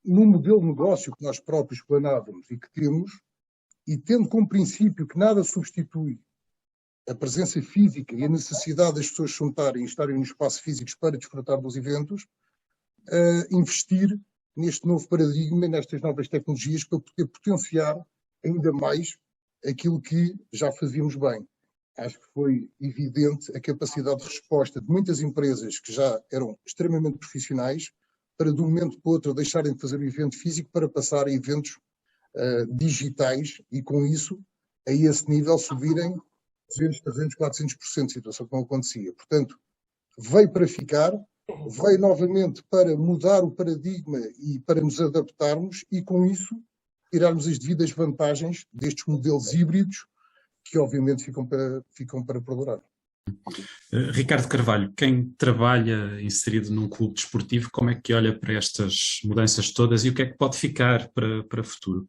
no modelo de negócio que nós próprios planávamos e que temos, e tendo como princípio que nada substitui a presença física e a necessidade das pessoas se juntarem e estarem no espaço físico para desfrutar dos eventos, investir neste novo paradigma, nestas novas tecnologias, para poder potenciar ainda mais aquilo que já fazíamos bem. Acho que foi evidente a capacidade de resposta de muitas empresas que já eram extremamente profissionais, para de um momento para o outro deixarem de fazer o evento físico para passar a eventos digitais e com isso, a esse nível, subirem 200, 300, 400%, situação que não acontecia. Portanto, veio para ficar, veio novamente para mudar o paradigma e para nos adaptarmos e com isso tirarmos as devidas vantagens destes modelos híbridos que obviamente ficam para perdurar. Ricardo Carvalho, quem trabalha inserido num clube desportivo, como é que olha para estas mudanças todas e o que é que pode ficar para o futuro?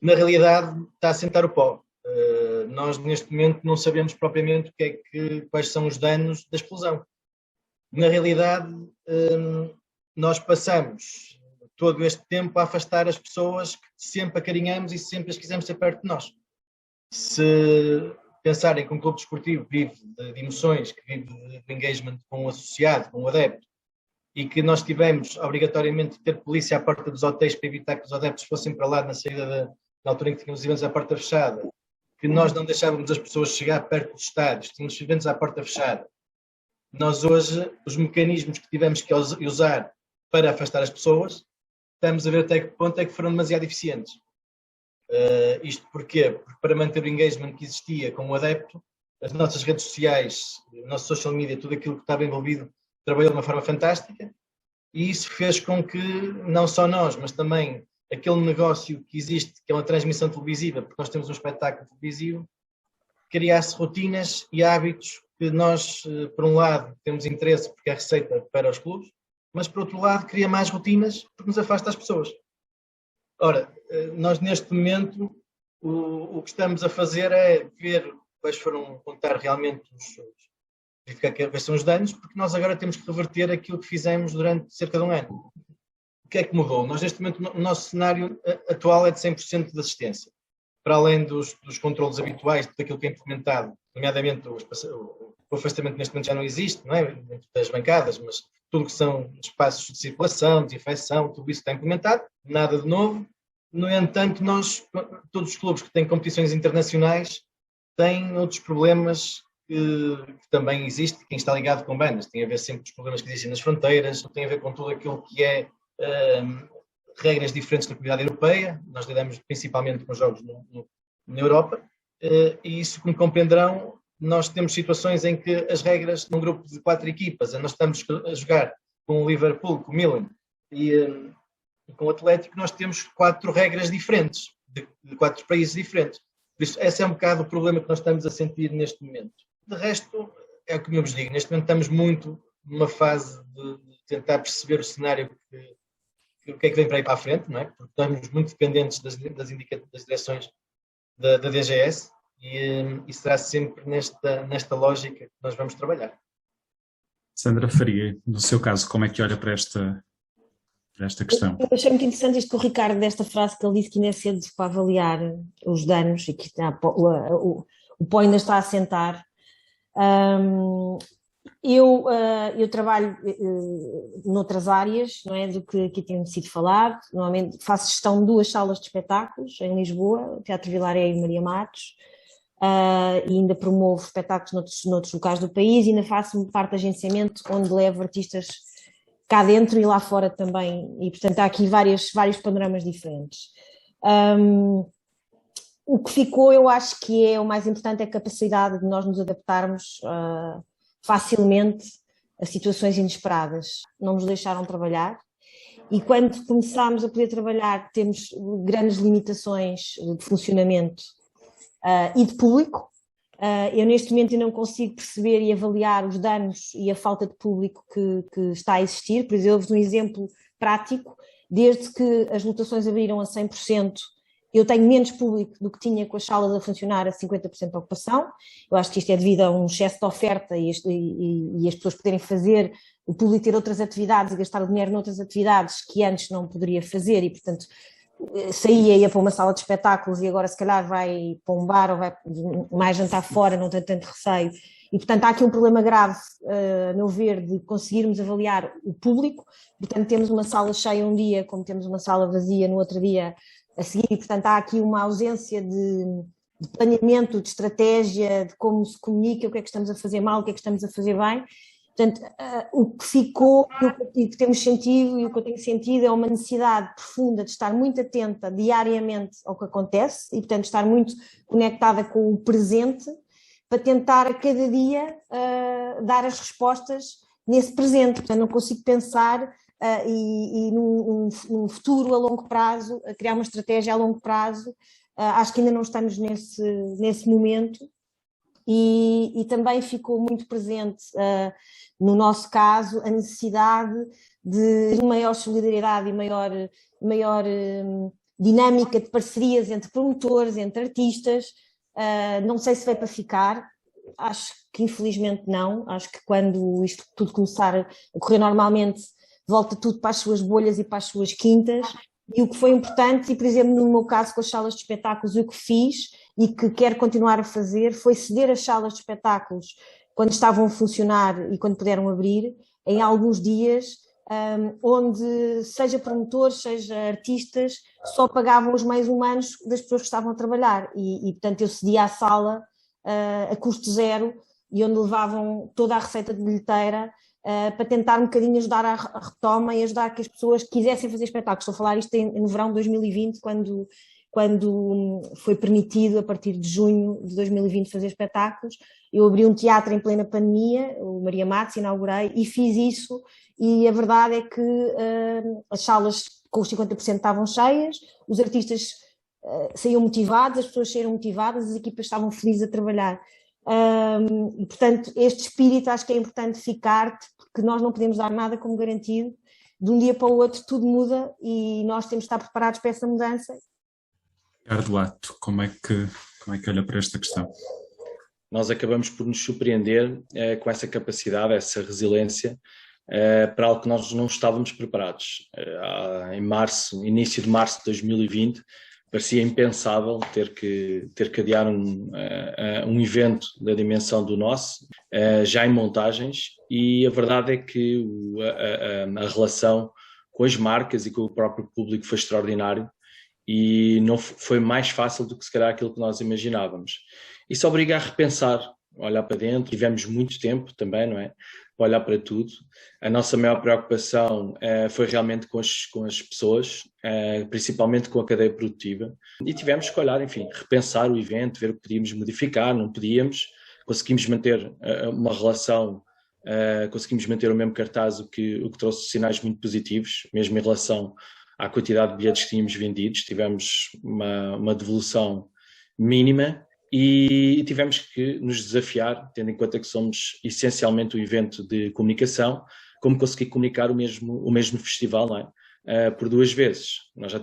Na realidade, está a sentar o pó. Nós, neste momento, não sabemos propriamente quais são os danos da explosão. Na realidade, nós passamos todo este tempo a afastar as pessoas que sempre acarinhamos e sempre as quisemos ter perto de nós. Se pensarem que um clube desportivo vive de emoções, que vive de engagement com o associado, com o adepto, e que nós tivemos obrigatoriamente de ter polícia à porta dos hotéis para evitar que os adeptos fossem para lá na saída na altura em que tínhamos eventos à porta fechada, que nós não deixávamos as pessoas chegar perto dos estádios, tínhamos eventos à porta fechada. Nós hoje, os mecanismos que tivemos que usar para afastar as pessoas, estamos a ver até que ponto é que foram demasiado eficientes. Isto porquê? Porque para manter o engagement que existia com o adepto, as nossas redes sociais, o nosso social media, tudo aquilo que estava envolvido, trabalhou de uma forma fantástica e isso fez com que não só nós, mas também aquele negócio que existe, que é uma transmissão televisiva, porque nós temos um espetáculo televisivo, criasse rotinas e hábitos que nós, por um lado, temos interesse porque é receita para os clubes, mas por outro lado cria mais rotinas porque nos afasta as pessoas. Ora, nós neste momento o que estamos a fazer é ver quais foram, contar realmente verificar quais são os danos, porque nós agora temos que reverter aquilo que fizemos durante cerca de um ano. O que é que mudou? Nós neste momento, o nosso cenário atual é de 100% de assistência. Para além dos controlos habituais, daquilo que é implementado, nomeadamente o afastamento neste momento já não existe, não é? Dentro das bancadas, mas tudo que são espaços de circulação, desinfecção, tudo isso está implementado, nada de novo. No entanto, todos os clubes que têm competições internacionais têm outros problemas que também existem, quem está ligado com bandas. Tem a ver sempre com os problemas que existem nas fronteiras, tem a ver com tudo aquilo que é regras diferentes da comunidade europeia. Nós lidamos principalmente com jogos na Europa e isso, como compreenderão, nós temos situações em que as regras, num grupo de 4 equipas, nós estamos a jogar com o Liverpool, com o Milan e com o Atlético, nós temos 4 regras diferentes, de 4 países diferentes. Por isso, esse é um bocado o problema que nós estamos a sentir neste momento. De resto, é o que eu vos digo, neste momento estamos muito numa fase de tentar perceber o cenário, o que é que vem para aí para a frente, não é? Porque estamos muito dependentes das direções da DGS e será sempre nesta lógica que nós vamos trabalhar. Sandra Faria, no seu caso, como é que olha para esta questão? Eu achei muito interessante isto que o Ricardo, desta frase que ele disse que ainda é cedo para avaliar os danos e que o pó ainda está a assentar. Eu trabalho noutras áreas, não é, do que aqui tem sido falado. Normalmente faço gestão de 2 salas de espetáculos em Lisboa, Teatro Vilaré e Maria Matos, e ainda promovo espetáculos noutros locais do país e ainda faço parte de agenciamento onde levo artistas cá dentro e lá fora também, e portanto há aqui vários panoramas diferentes. O que ficou, eu acho que é o mais importante, é a capacidade de nós nos adaptarmos facilmente a situações inesperadas. Não nos deixaram trabalhar e quando começámos a poder trabalhar temos grandes limitações de funcionamento e de público. Eu neste momento ainda não consigo perceber e avaliar os danos e a falta de público que está a existir. Por exemplo, eu dou-vos um exemplo prático. Desde que as lotações abriram a 100%, eu tenho menos público do que tinha com as salas a funcionar a 50% de ocupação. Eu acho que isto é devido a um excesso de oferta e as pessoas poderem fazer, o público ter outras atividades e gastar o dinheiro noutras atividades que antes não poderia fazer e, portanto, ia para uma sala de espetáculos e agora se calhar vai para um bar ou vai mais jantar fora, não tem tanto receio. E, portanto, há aqui um problema grave, a meu ver, de conseguirmos avaliar o público. Portanto, temos uma sala cheia um dia, como temos uma sala vazia no outro dia a seguir, e, portanto, há aqui uma ausência de planeamento, de estratégia, de como se comunica, o que é que estamos a fazer mal, o que é que estamos a fazer bem, Portanto, o que ficou, o que temos sentido e o que eu tenho sentido é uma necessidade profunda de estar muito atenta diariamente ao que acontece e, portanto, estar muito conectada com o presente para tentar a cada dia dar as respostas nesse presente. Portanto, não consigo pensar num futuro a longo prazo, a criar uma estratégia a longo prazo. Acho que ainda não estamos nesse momento. E também ficou muito presente, no nosso caso, a necessidade de maior solidariedade e maior dinâmica de parcerias entre promotores, entre artistas. Não sei se veio para ficar, acho que infelizmente não. Acho que quando isto tudo começar a correr normalmente, volta tudo para as suas bolhas e para as suas quintas. E o que foi importante, e por exemplo no meu caso com as salas de espetáculos, o que fiz e que quero continuar a fazer foi ceder as salas de espetáculos quando estavam a funcionar e quando puderam abrir, em alguns dias, onde seja promotores, seja artistas, só pagavam os meios humanos das pessoas que estavam a trabalhar e portanto eu cedia a sala a custo zero e onde levavam toda a receita de bilheteira para tentar um bocadinho ajudar a retoma e ajudar que as pessoas quisessem fazer espetáculos. Estou a falar isto no verão de 2020, quando foi permitido, a partir de junho de 2020, fazer espetáculos. Eu abri um teatro em plena pandemia, o Maria Matos, inaugurei, e fiz isso, e a verdade é que as salas com os 50% estavam cheias, os artistas saíam motivados, as pessoas saíram motivadas, as equipas estavam felizes a trabalhar. E, portanto, este espírito acho que é importante ficar, porque nós não podemos dar nada como garantido. De um dia para o outro tudo muda e nós temos de estar preparados para essa mudança. Ricardo Ato, como é que olha para esta questão? Nós acabamos por nos surpreender com essa capacidade, essa resiliência, para algo que nós não estávamos preparados. Início de março de 2020, parecia impensável ter que adiar um evento da dimensão do nosso, já em montagens, e a verdade é que a relação com as marcas e com o próprio público foi extraordinário e não foi mais fácil do que se calhar aquilo que nós imaginávamos. Isso obriga a repensar, a olhar para dentro. Tivemos muito tempo também, não é? Para olhar para tudo. A nossa maior preocupação foi realmente com as pessoas, principalmente com a cadeia produtiva. E tivemos que olhar, enfim, repensar o evento, ver o que podíamos modificar, não podíamos. Conseguimos manter uma relação, conseguimos manter o mesmo cartaz, o que trouxe sinais muito positivos, mesmo em relação à quantidade de bilhetes que tínhamos vendidos. Tivemos uma devolução mínima. E tivemos que nos desafiar, tendo em conta que somos essencialmente um evento de comunicação, como conseguir comunicar o mesmo festival, não é? Por duas vezes. Nós já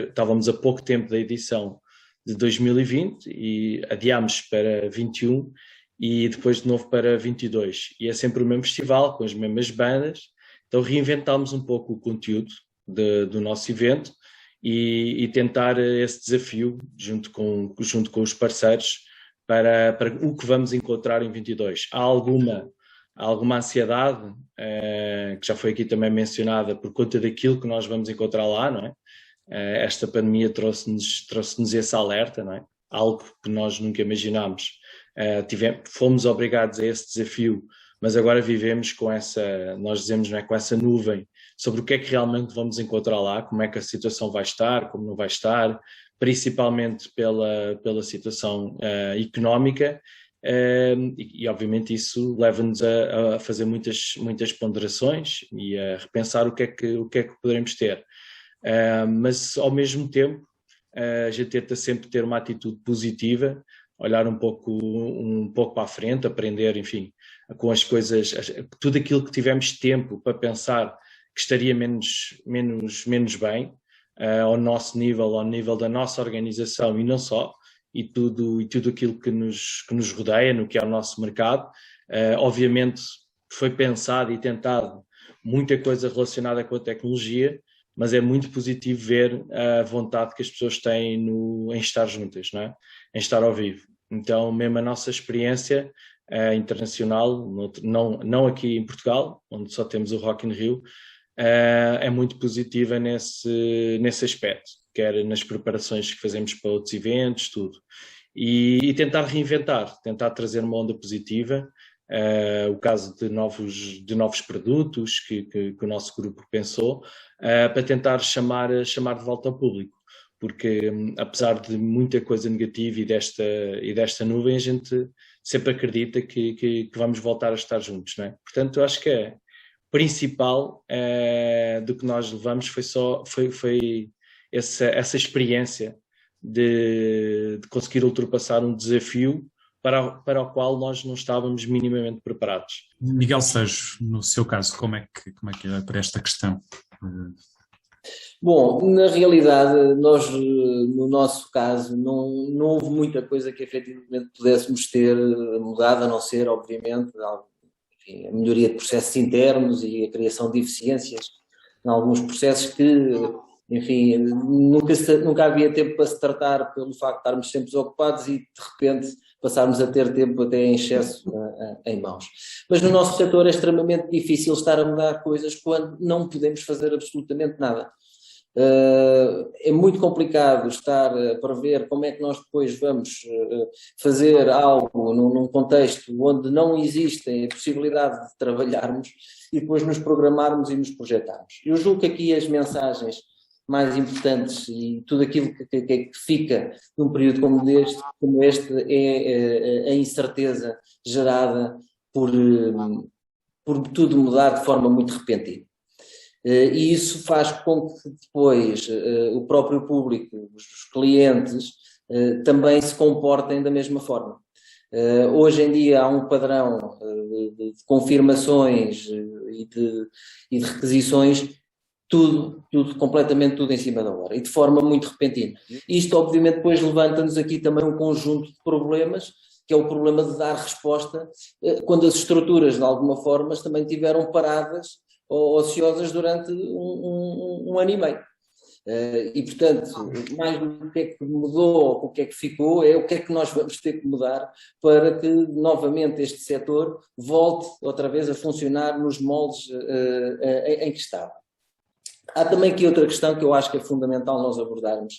estávamos a pouco tempo da edição de 2020 e adiámos para 21 e depois de novo para 22. E é sempre o mesmo festival, com as mesmas bandas. Então reinventámos um pouco o conteúdo do nosso evento e tentar esse desafio junto com os parceiros para o que vamos encontrar em 22. Há alguma ansiedade, que já foi aqui também mencionada, por conta daquilo que nós vamos encontrar lá, não é? Esta pandemia trouxe-nos esse alerta, não é? Algo que nós nunca imaginámos. Fomos obrigados a esse desafio, mas agora vivemos com nós dizemos, não é, com essa nuvem sobre o que é que realmente vamos encontrar lá, como é que a situação vai estar, como não vai estar, principalmente pela situação económica, e obviamente isso leva-nos a fazer muitas ponderações e a repensar o que é que poderemos ter. Mas ao mesmo tempo a gente tenta sempre ter uma atitude positiva, olhar um pouco para a frente, aprender, enfim, com as coisas, tudo aquilo que tivemos tempo para pensar que estaria menos bem ao nosso nível, ao nível da nossa organização e não só, e tudo aquilo que nos rodeia, no que é o nosso mercado. Obviamente foi pensado e tentado muita coisa relacionada com a tecnologia, mas é muito positivo ver a vontade que as pessoas têm em estar juntas, não é? Em estar ao vivo. Então, mesmo a nossa experiência internacional, não aqui em Portugal, onde só temos o Rock in Rio, é muito positiva nesse aspecto, quer nas preparações que fazemos para outros eventos, tudo. E tentar reinventar, tentar trazer uma onda positiva, o caso de novos produtos que o nosso grupo pensou, para tentar chamar de volta ao público. Porque apesar de muita coisa negativa e desta nuvem, a gente sempre acredita que vamos voltar a estar juntos, não é? Portanto, eu acho que é principal do que nós levamos foi essa experiência de conseguir ultrapassar um desafio para o qual nós não estávamos minimamente preparados. Miguel Sejo, no seu caso, como é que é para esta questão? Bom, na realidade, nós, no nosso caso, não houve muita coisa que efetivamente pudéssemos ter mudado, a não ser, obviamente, enfim, a melhoria de processos internos e a criação de eficiências em alguns processos que, enfim, nunca havia tempo para se tratar pelo facto de estarmos sempre ocupados e, de repente, passarmos a ter tempo até em excesso em mãos. Mas no nosso setor é extremamente difícil estar a mudar coisas quando não podemos fazer absolutamente nada. É muito complicado estar a prever como é que nós depois vamos fazer algo num contexto onde não existe a possibilidade de trabalharmos e depois nos programarmos e nos projetarmos. Eu julgo que aqui as mensagens mais importantes e tudo aquilo que fica num período como este é a incerteza gerada por tudo mudar de forma muito repentina. E isso faz com que depois o próprio público, os clientes, também se comportem da mesma forma. Hoje em dia há um padrão de confirmações e de requisições, completamente tudo em cima da hora e de forma muito repentina. Isto obviamente depois levanta-nos aqui também um conjunto de problemas, que é o problema de dar resposta quando as estruturas de alguma forma também tiveram paradas ou ociosas durante um ano e meio. E, portanto, mais do que é que mudou, o que é que ficou, é o que é que nós vamos ter que mudar para que, novamente, este setor volte outra vez a funcionar nos moldes em que estava. Há também aqui outra questão que eu acho que é fundamental nós abordarmos,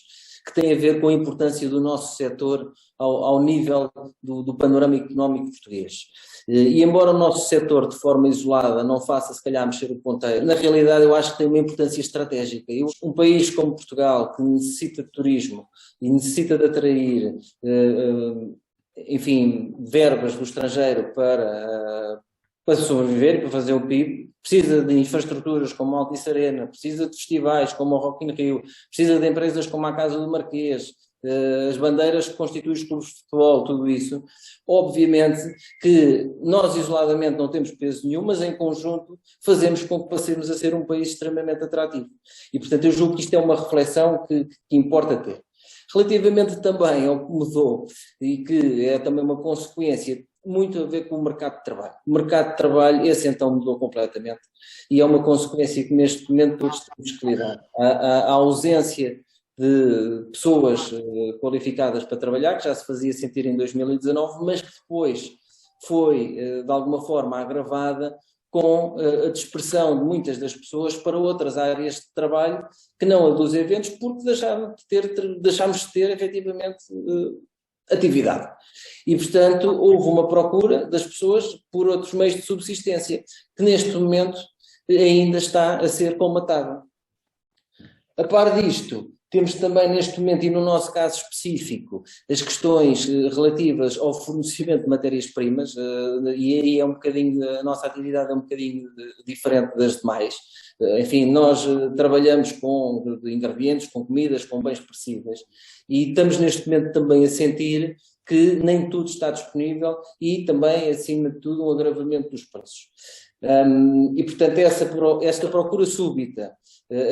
que tem a ver com a importância do nosso setor ao nível do panorama económico português. E embora o nosso setor, de forma isolada, não faça, se calhar, mexer o ponteiro, na realidade eu acho que tem uma importância estratégica. Um país como Portugal, que necessita de turismo e necessita de atrair, enfim, verbas do estrangeiro para sobreviver e para fazer o PIB, precisa de infraestruturas como a Altice Arena, precisa de festivais como o Rock in Rio, precisa de empresas como a Casa do Marquês, as bandeiras que constituem os clubes de futebol, tudo isso. Obviamente que nós isoladamente não temos peso nenhum, mas em conjunto fazemos com que passemos a ser um país extremamente atrativo. E, portanto, eu julgo que isto é uma reflexão que importa ter. Relativamente também ao que mudou e que é também uma consequência muito a ver com o mercado de trabalho. O mercado de trabalho, esse então mudou completamente e é uma consequência que neste momento todos temos que lidar. A ausência de pessoas qualificadas para trabalhar, que já se fazia sentir em 2019, mas que depois foi, de alguma forma, agravada com a dispersão de muitas das pessoas para outras áreas de trabalho que não a dos eventos, porque deixámos de ter efetivamente atividade. E, portanto, houve uma procura das pessoas por outros meios de subsistência, que neste momento ainda está a ser colmatada. A par disto, temos também neste momento, e no nosso caso específico, as questões relativas ao fornecimento de matérias-primas, e aí é um bocadinho, a nossa atividade é um bocadinho diferente das demais. Enfim, nós trabalhamos com ingredientes, com comidas, com bens perecíveis, e estamos neste momento também a sentir que nem tudo está disponível e também, acima de tudo, um agravamento dos preços. E, portanto, esta procura súbita,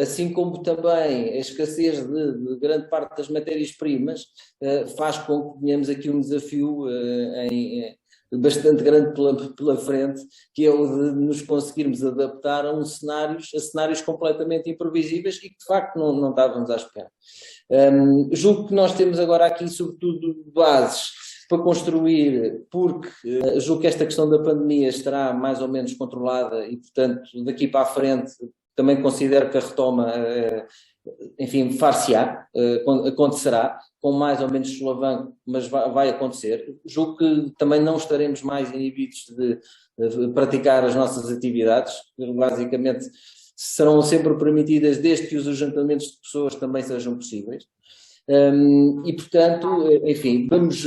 assim como também a escassez de grande parte das matérias-primas, faz com que tenhamos aqui um desafio bastante grande pela frente, que é o de nos conseguirmos adaptar a cenários completamente imprevisíveis e que de facto não estávamos à espera. Julgo que nós temos agora aqui sobretudo bases para construir, porque julgo que esta questão da pandemia estará mais ou menos controlada e, portanto, daqui para a frente também considero que a retoma enfim, far-se-á, acontecerá, com mais ou menos solavanco, mas vai acontecer. Julgo que também não estaremos mais inibidos de praticar as nossas atividades, basicamente serão sempre permitidas desde que os ajuntamentos de pessoas também sejam possíveis. E, portanto, enfim, vamos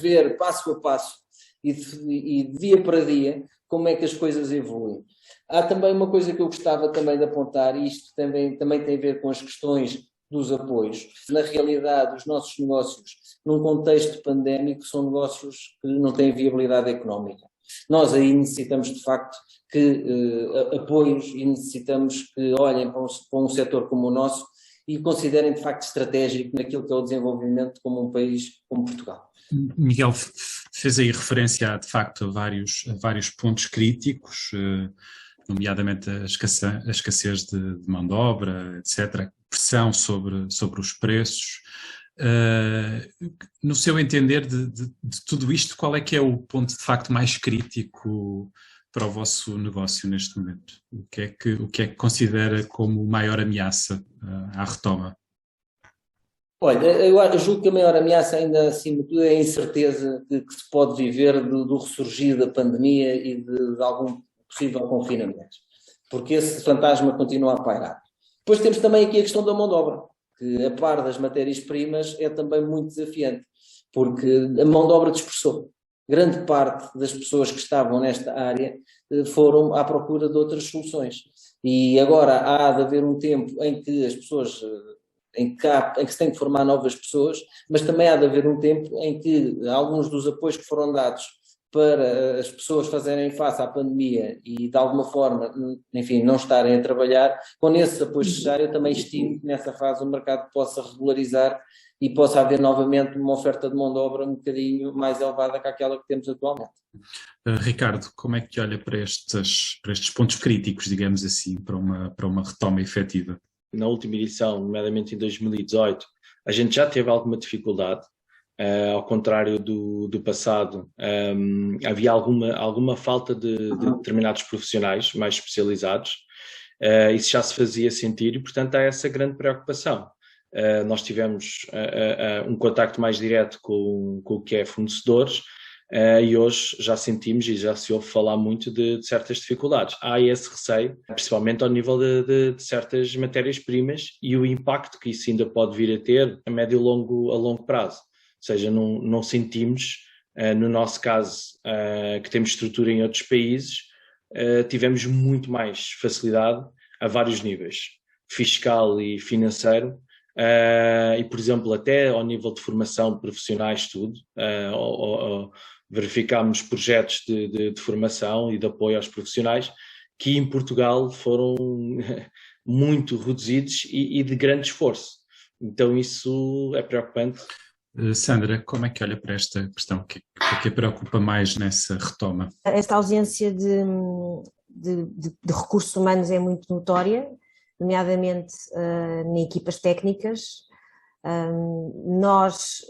ver passo a passo e dia para dia como é que as coisas evoluem. Há também uma coisa que eu gostava também de apontar, e isto também tem a ver com as questões dos apoios. Na realidade, os nossos negócios, num contexto pandémico, são negócios que não têm viabilidade económica. Nós aí necessitamos, de facto, apoios e necessitamos que olhem para um setor como o nosso e considerem, de facto, estratégico naquilo que é o desenvolvimento como um país como Portugal. Miguel fez aí referência, de facto, a vários pontos críticos, nomeadamente a escassez de mão de obra, etc., a pressão sobre os preços. No seu entender de tudo isto, qual é que é o ponto de facto mais crítico para o vosso negócio neste momento? O que é que considera como maior ameaça à retoma? Olha, eu julgo que a maior ameaça ainda acima de tudo é a incerteza que se pode viver do ressurgir da pandemia e de algum possível confinamento, porque esse fantasma continua a pairar. Depois temos também aqui a questão da mão de obra, que a par das matérias-primas é também muito desafiante, porque a mão de obra dispersou. Grande parte das pessoas que estavam nesta área foram à procura de outras soluções. E agora há de haver um tempo em que as pessoas, em que se tem que formar novas pessoas, mas também há de haver um tempo em que alguns dos apoios que foram dados para as pessoas fazerem face à pandemia e de alguma forma, enfim, não estarem a trabalhar, com esses apoios necessários eu também estimo que nessa fase o mercado possa regularizar e possa haver novamente uma oferta de mão de obra um bocadinho mais elevada que aquela que temos atualmente. Ricardo, como é que olha para estes pontos críticos, digamos assim, para uma retoma efetiva? Na última edição, nomeadamente em 2018, a gente já teve alguma dificuldade. Ao contrário do passado, havia alguma falta de determinados profissionais mais especializados. Isso já se fazia sentir e, portanto, há essa grande preocupação. Nós tivemos um contacto mais direto com o que é fornecedores e hoje já sentimos e já se ouve falar muito de certas dificuldades. Há esse receio, principalmente ao nível de certas matérias-primas e o impacto que isso ainda pode vir a ter a médio e a longo prazo. Ou seja, não sentimos, no nosso caso, que temos estrutura em outros países, tivemos muito mais facilidade a vários níveis, fiscal e financeiro, e, por exemplo, até ao nível de formação de profissionais, tudo, verificámos projetos de formação e de apoio aos profissionais que em Portugal foram muito reduzidos e de grande esforço. Então isso é preocupante. Sandra, como é que olha para esta questão? O que é que a preocupa mais nessa retoma? Esta ausência de recursos humanos é muito notória, nomeadamente em equipas técnicas. Nós,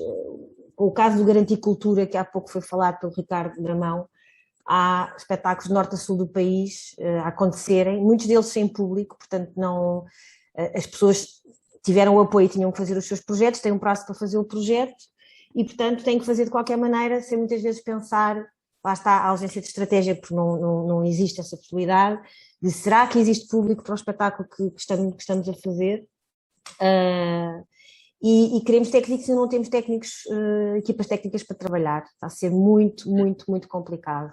com o caso do Garantir Cultura, que há pouco foi falado pelo Ricardo Dramão, há espetáculos de norte a sul do país a acontecerem, muitos deles sem público, portanto não, as pessoas tiveram o apoio e tinham que fazer os seus projetos, têm um prazo para fazer o projeto e, portanto, têm que fazer de qualquer maneira, sem muitas vezes pensar, lá está a ausência de estratégia, porque não existe essa possibilidade de será que existe público para o espetáculo que estamos a fazer? E queremos técnicos e não temos técnicos, equipas técnicas para trabalhar, está a ser muito, muito, muito complicado.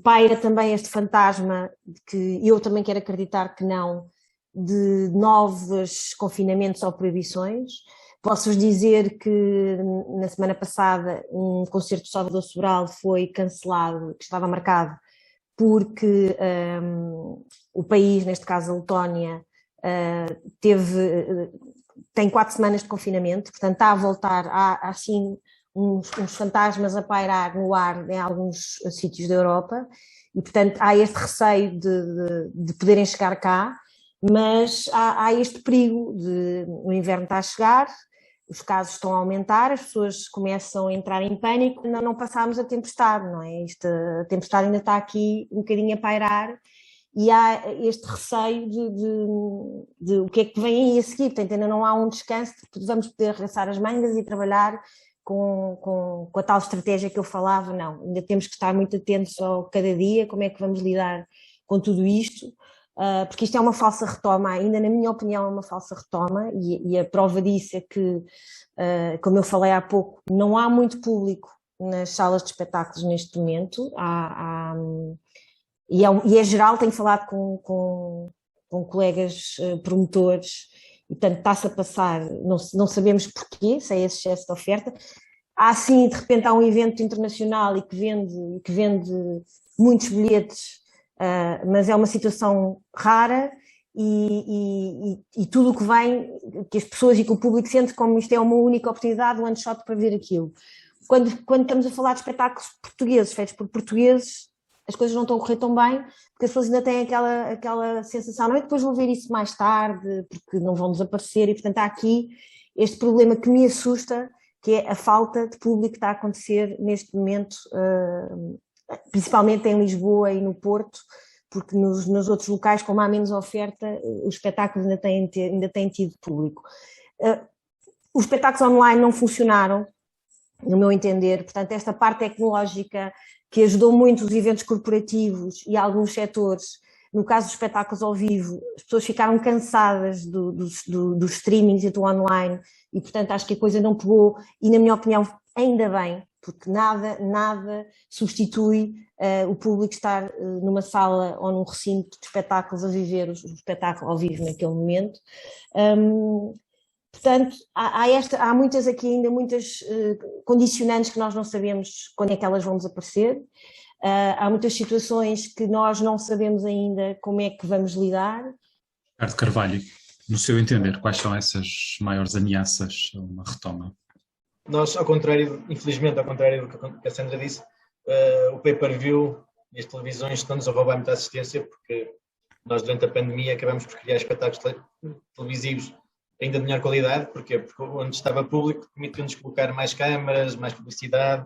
Paira também este fantasma de que eu também quero acreditar que não, de novos confinamentos ou proibições. Posso-vos dizer que na semana passada um concerto de Salvador Sobral foi cancelado, que estava marcado, porque o país, neste caso a Letónia, tem 4 semanas de confinamento, portanto está a voltar, há assim uns fantasmas a pairar no ar em alguns sítios da Europa e portanto há este receio de poderem chegar cá, mas há este perigo o inverno está a chegar, os casos estão a aumentar, as pessoas começam a entrar em pânico, ainda não passámos a tempestade, não é? A tempestade ainda está aqui um bocadinho a pairar e há este receio de o que é que vem aí a seguir. Portanto, ainda não há um descanso, vamos poder arregaçar as mangas e trabalhar com a tal estratégia que eu falava. Não, ainda temos que estar muito atentos ao cada dia, como é que vamos lidar com tudo isto, porque isto é uma falsa retoma, ainda na minha opinião é uma falsa retoma, e a prova disso é que, como eu falei há pouco, não há muito público nas salas de espetáculos neste momento, e é geral, tenho falado com colegas promotores, e portanto está-se a passar, não sabemos porquê, se é esse excesso de oferta. Há sim, de repente há um evento internacional e que vende muitos bilhetes, mas é uma situação rara, e tudo o que vem, que as pessoas e que o público sente como isto é uma única oportunidade, one shot para ver aquilo. Quando estamos a falar de espetáculos portugueses, feitos por portugueses, as coisas não estão a correr tão bem, porque as pessoas ainda têm aquela sensação, não é? Depois vão ver isso mais tarde, porque não vão desaparecer, e portanto há aqui este problema que me assusta, que é a falta de público que está a acontecer neste momento, principalmente em Lisboa e no Porto, porque nos outros locais, como há menos oferta, os espetáculos ainda têm tido público. Os espetáculos online não funcionaram, no meu entender, portanto esta parte tecnológica que ajudou muito os eventos corporativos e alguns setores, no caso dos espetáculos ao vivo, as pessoas ficaram cansadas dos streamings e do online, e portanto acho que a coisa não pegou, e na minha opinião ainda bem, porque nada substitui o público estar numa sala ou num recinto de espetáculos a viver o espetáculo ao vivo naquele momento. Portanto, há muitas aqui ainda, muitas condicionantes que nós não sabemos quando é que elas vão desaparecer. Há muitas situações que nós não sabemos ainda como é que vamos lidar. Ricardo Carvalho, no seu entender, quais são essas maiores ameaças a uma retoma? Nós, infelizmente, ao contrário do que a Sandra disse, o pay-per-view e as televisões estão-nos a roubar muita assistência, porque nós, durante a pandemia, acabamos por criar espetáculos televisivos ainda de melhor qualidade. Porquê? Porque onde estava público permitiu-nos colocar mais câmaras, mais publicidade,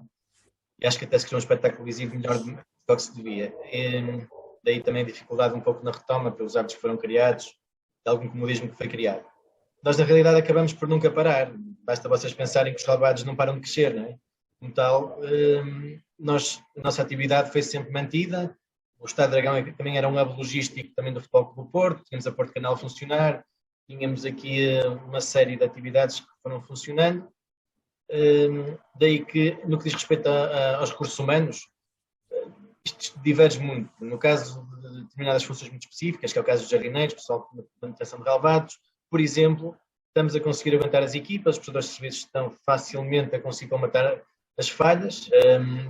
e acho que até se criou um espetáculo televisivo melhor do que se devia. E daí também a dificuldade um pouco na retoma, pelos hábitos que foram criados, de algum comodismo que foi criado. Nós, na realidade, acabamos por nunca parar. Basta vocês pensarem que os relevados não param de crescer, não é? Como tal, a nossa atividade foi sempre mantida. O Estado Dragão também era um hub logístico também do Futebol Clube do Porto, tínhamos a Porto Canal a funcionar, tínhamos aqui uma série de atividades que foram funcionando. Daí que, no que diz respeito aos recursos humanos, isto diverge muito. No caso de determinadas funções muito específicas, que é o caso dos jardineiros, pessoal de manutenção de relevados, por exemplo, estamos a conseguir aguentar as equipas, os prestadores de serviços estão facilmente a conseguir combater as falhas.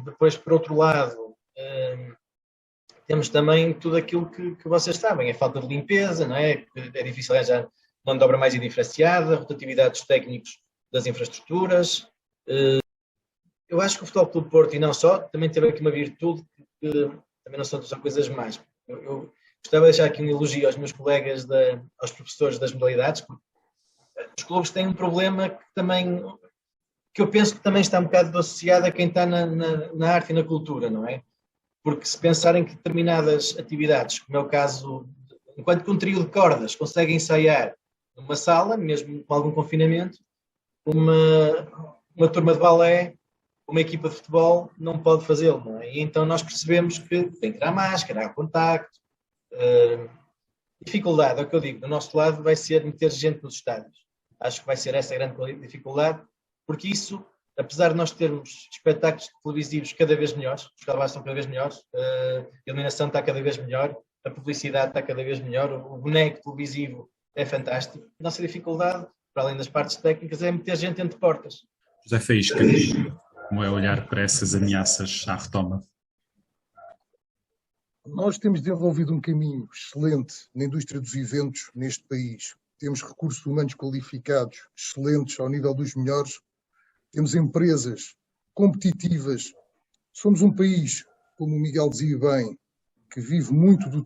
Depois, por outro lado, temos também tudo aquilo que vocês sabem, a falta de limpeza, não é? É difícil arranjar mão de obra mais indiferenciada, rotatividade dos técnicos das infraestruturas. Eu acho que o Futebol Clube do Porto, e não só, também teve aqui uma virtude que também não são coisas mais. Eu gostava de deixar aqui um elogio aos meus colegas, aos professores das modalidades, porque os clubes têm um problema que eu penso que também está um bocado associado a quem está na arte e na cultura, não é? Porque se pensarem que determinadas atividades, como é o caso, enquanto que um trio de cordas consegue ensaiar numa sala, mesmo com algum confinamento, uma turma de balé, uma equipa de futebol não pode fazê-lo, não é? E então nós percebemos que tem que ir à máscara, há contacto. Dificuldade, é o que eu digo, do nosso lado vai ser meter gente nos estádios. Acho que vai ser essa a grande dificuldade, porque isso, apesar de nós termos espetáculos televisivos cada vez melhores, os relevados são cada vez melhores, a iluminação está cada vez melhor, a publicidade está cada vez melhor, o boneco televisivo é fantástico. A nossa dificuldade, para além das partes técnicas, é meter gente entre portas. José Faísca, como é olhar para essas ameaças à retoma? Nós temos desenvolvido um caminho excelente na indústria dos eventos neste país. Temos recursos humanos qualificados, excelentes, ao nível dos melhores. Temos empresas competitivas. Somos um país, como o Miguel dizia bem, que vive muito do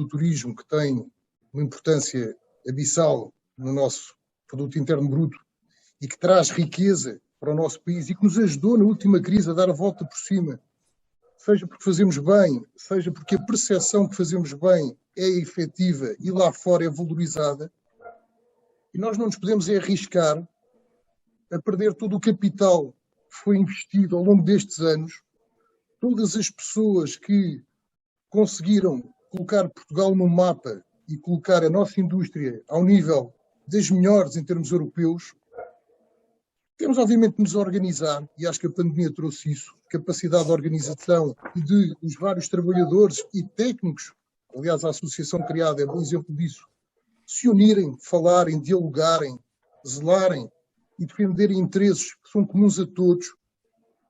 turismo, que tem uma importância abissal no nosso produto interno bruto e que traz riqueza para o nosso país e que nos ajudou na última crise a dar a volta por cima. Seja porque fazemos bem, seja porque a percepção que fazemos bem é efetiva e lá fora é valorizada. E nós não nos podemos arriscar a perder todo o capital que foi investido ao longo destes anos, todas as pessoas que conseguiram colocar Portugal no mapa e colocar a nossa indústria ao nível das melhores em termos europeus. Temos, obviamente, de nos organizar, e acho que a pandemia trouxe isso, capacidade de organização e de os vários trabalhadores e técnicos, aliás, a associação criada é um bom exemplo disso, se unirem, falarem, dialogarem, zelarem e defenderem interesses que são comuns a todos,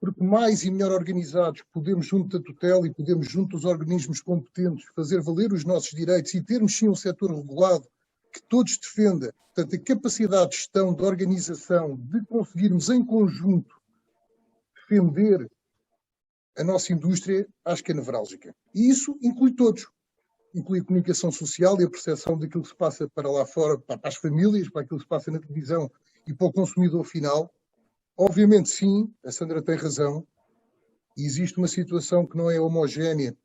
porque mais e melhor organizados podemos, junto da tutela e podemos, junto dos organismos competentes, fazer valer os nossos direitos e termos, sim, um setor regulado que todos defenda. Portanto, a capacidade de gestão, de organização, de conseguirmos em conjunto defender a nossa indústria, acho que é nevrálgica. E isso inclui todos. Inclui a comunicação social e a percepção daquilo que se passa para lá fora, para as famílias, para aquilo que se passa na televisão e para o consumidor final. Obviamente, sim, a Sandra tem razão. Existe uma situação que não é homogénea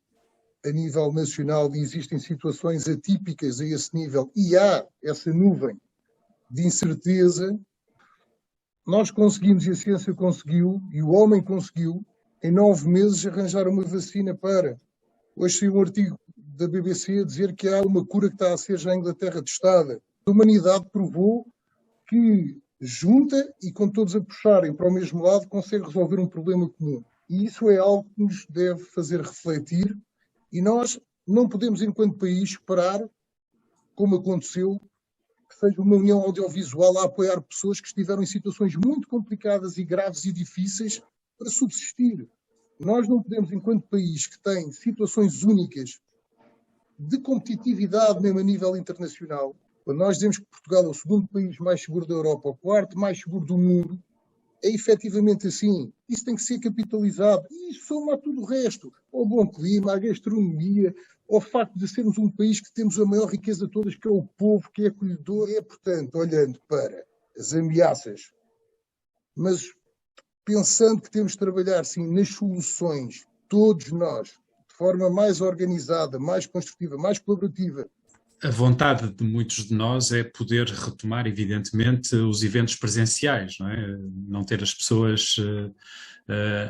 a nível nacional e existem situações atípicas a esse nível e há essa nuvem de incerteza. Nós conseguimos, e a ciência conseguiu, e o homem conseguiu, em 9 meses arranjar uma vacina para. Hoje saiu um artigo da BBC a dizer que há uma cura que está a ser já em Inglaterra testada. A humanidade provou que junta e com todos a puxarem para o mesmo lado consegue resolver um problema comum. E isso é algo que nos deve fazer refletir e nós não podemos, enquanto país, esperar, como aconteceu, que seja uma união audiovisual a apoiar pessoas que estiveram em situações muito complicadas e graves e difíceis para subsistir. Nós não podemos, enquanto país que tem situações únicas de competitividade mesmo a nível internacional, quando nós dizemos que Portugal é o segundo país mais seguro da Europa, o quarto mais seguro do mundo, é efetivamente assim. Isso tem que ser capitalizado. E isso soma a tudo o resto. Ao bom clima, à gastronomia, ao facto de sermos um país que temos a maior riqueza de todas, que é o povo, que é acolhedor. É, portanto, olhando para as ameaças, mas pensando que temos de trabalhar, sim, nas soluções, todos nós, de forma mais organizada, mais construtiva, mais colaborativa. A vontade de muitos de nós é poder retomar, evidentemente, os eventos presenciais, não é? Não ter as pessoas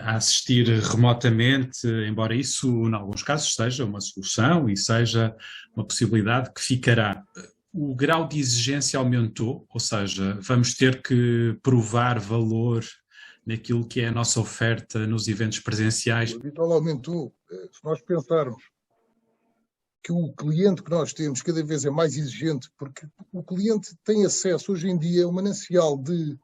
a assistir remotamente, embora isso, em alguns casos, seja uma solução e seja uma possibilidade que ficará. O grau de exigência aumentou, ou seja, vamos ter que provar valor naquilo que é a nossa oferta nos eventos presenciais. O habitual aumentou. Se nós pensarmos que o cliente que nós temos cada vez é mais exigente, porque o cliente tem acesso hoje em dia a um manancial de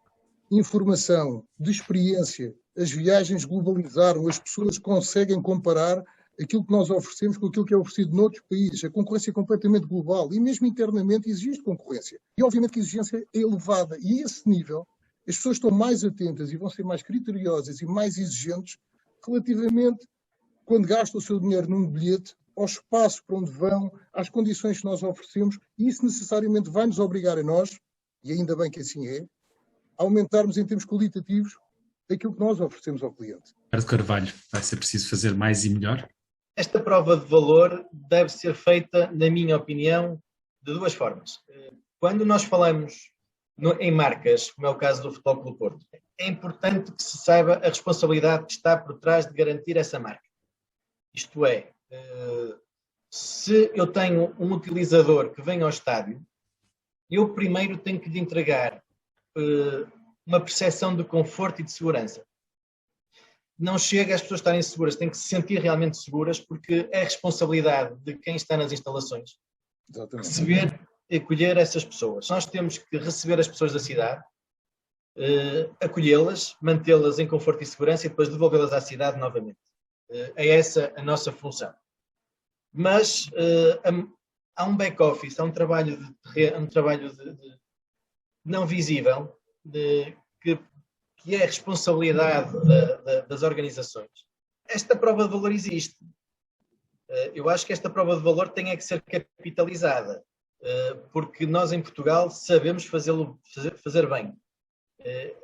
informação, de experiência, as viagens globalizaram, as pessoas conseguem comparar aquilo que nós oferecemos com aquilo que é oferecido noutros países, a concorrência é completamente global e mesmo internamente existe concorrência. E obviamente que a exigência é elevada e a esse nível as pessoas estão mais atentas e vão ser mais criteriosas e mais exigentes relativamente quando gastam o seu dinheiro num bilhete, ao espaço para onde vão, às condições que nós oferecemos, e isso necessariamente vai nos obrigar a nós, e ainda bem que assim é, a aumentarmos em termos qualitativos aquilo que nós oferecemos ao cliente. Ricardo Carvalho, vai ser preciso fazer mais e melhor? Esta prova de valor deve ser feita, na minha opinião, de duas formas. Quando nós falamos em marcas, como é o caso do Futebol Clube do Porto, é importante que se saiba a responsabilidade que está por trás de garantir essa marca. Isto é, se eu tenho um utilizador que vem ao estádio, eu primeiro tenho que lhe entregar uma percepção de conforto e de segurança. Não chega as pessoas estarem seguras, têm que se sentir realmente seguras, porque é responsabilidade de quem está nas instalações receber e acolher essas pessoas. Nós temos que receber as pessoas da cidade, acolhê-las, mantê-las em conforto e segurança e depois devolvê-las à cidade novamente. É essa a nossa função. Mas há um back-office, há um trabalho de não visível que é a responsabilidade das organizações. Esta prova de valor existe. Eu acho que esta prova de valor tem é que ser capitalizada, porque nós em Portugal sabemos fazer bem.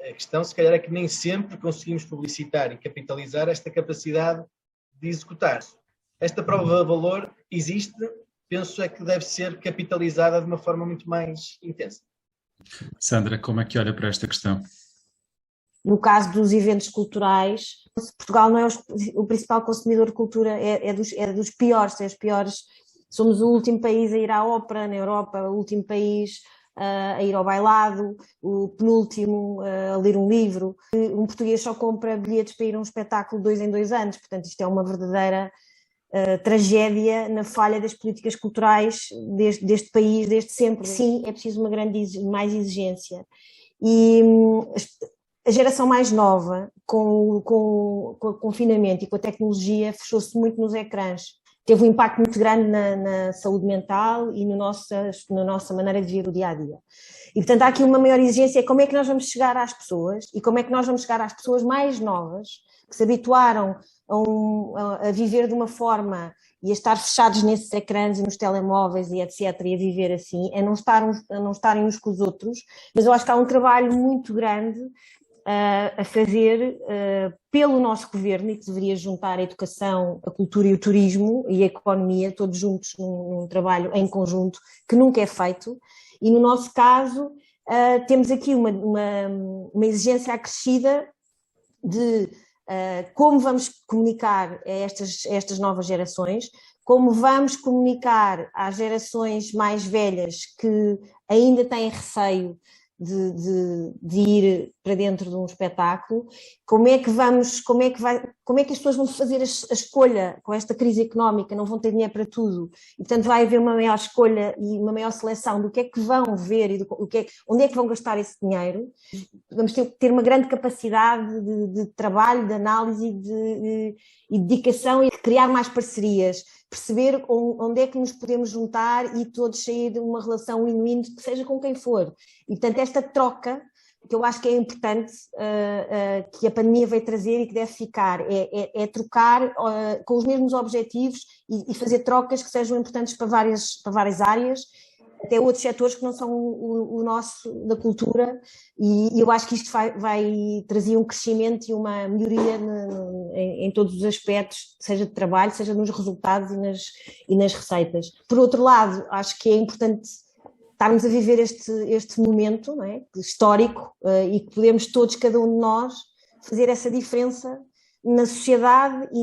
A questão, se calhar, é que nem sempre conseguimos publicitar e capitalizar esta capacidade de executar. Esta prova de valor existe, penso é que deve ser capitalizada de uma forma muito mais intensa. Sandra, como é que olha para esta questão? No caso dos eventos culturais, Portugal não é o principal consumidor de cultura, é dos piores, é os piores. Somos o último país a ir à ópera na Europa, o último país a ir ao bailado, o penúltimo a ler um livro. Um português só compra bilhetes para ir a um espetáculo de 2 em 2 anos, portanto isto é uma verdadeira tragédia na falha das políticas culturais deste país, desde sempre. Sim, é preciso uma mais exigência. E a geração mais nova, com o confinamento e com a tecnologia, fechou-se muito nos ecrãs. Teve um impacto muito grande na saúde mental e na nossa maneira de ver o dia-a-dia. E, portanto, há aqui uma maior exigência, como é que nós vamos chegar às pessoas e como é que nós vamos chegar às pessoas mais novas, que se habituaram a viver de uma forma e a estar fechados nesses ecrãs e nos telemóveis e etc, e a viver assim, a não estarem uns com os outros. Mas eu acho que há um trabalho muito grande a fazer pelo nosso governo, e que deveria juntar a educação, a cultura e o turismo e a economia, todos juntos num trabalho em conjunto, que nunca é feito. E no nosso caso temos aqui uma exigência acrescida de como vamos comunicar a estas novas gerações, como vamos comunicar às gerações mais velhas que ainda têm receio de ir para dentro de um espetáculo, como é que as pessoas vão fazer a escolha com esta crise económica, não vão ter dinheiro para tudo, e portanto vai haver uma maior escolha e uma maior seleção do que é que vão ver e onde é que vão gastar esse dinheiro. Vamos ter uma grande capacidade de trabalho, de análise e dedicação e de criar mais parcerias, perceber onde é que nos podemos juntar e todos sair de uma relação win-win, que seja com quem for. E, portanto, esta troca, que eu acho que é importante, que a pandemia veio trazer e que deve ficar, é trocar com os mesmos objetivos e fazer trocas que sejam importantes para várias áreas, até outros setores que não são o nosso, da cultura, e eu acho que isto vai trazer um crescimento e uma melhoria em todos os aspectos, seja de trabalho, seja nos resultados e nas receitas. Por outro lado, acho que é importante estarmos a viver este momento, não é, histórico, e que podemos todos, cada um de nós, fazer essa diferença na sociedade e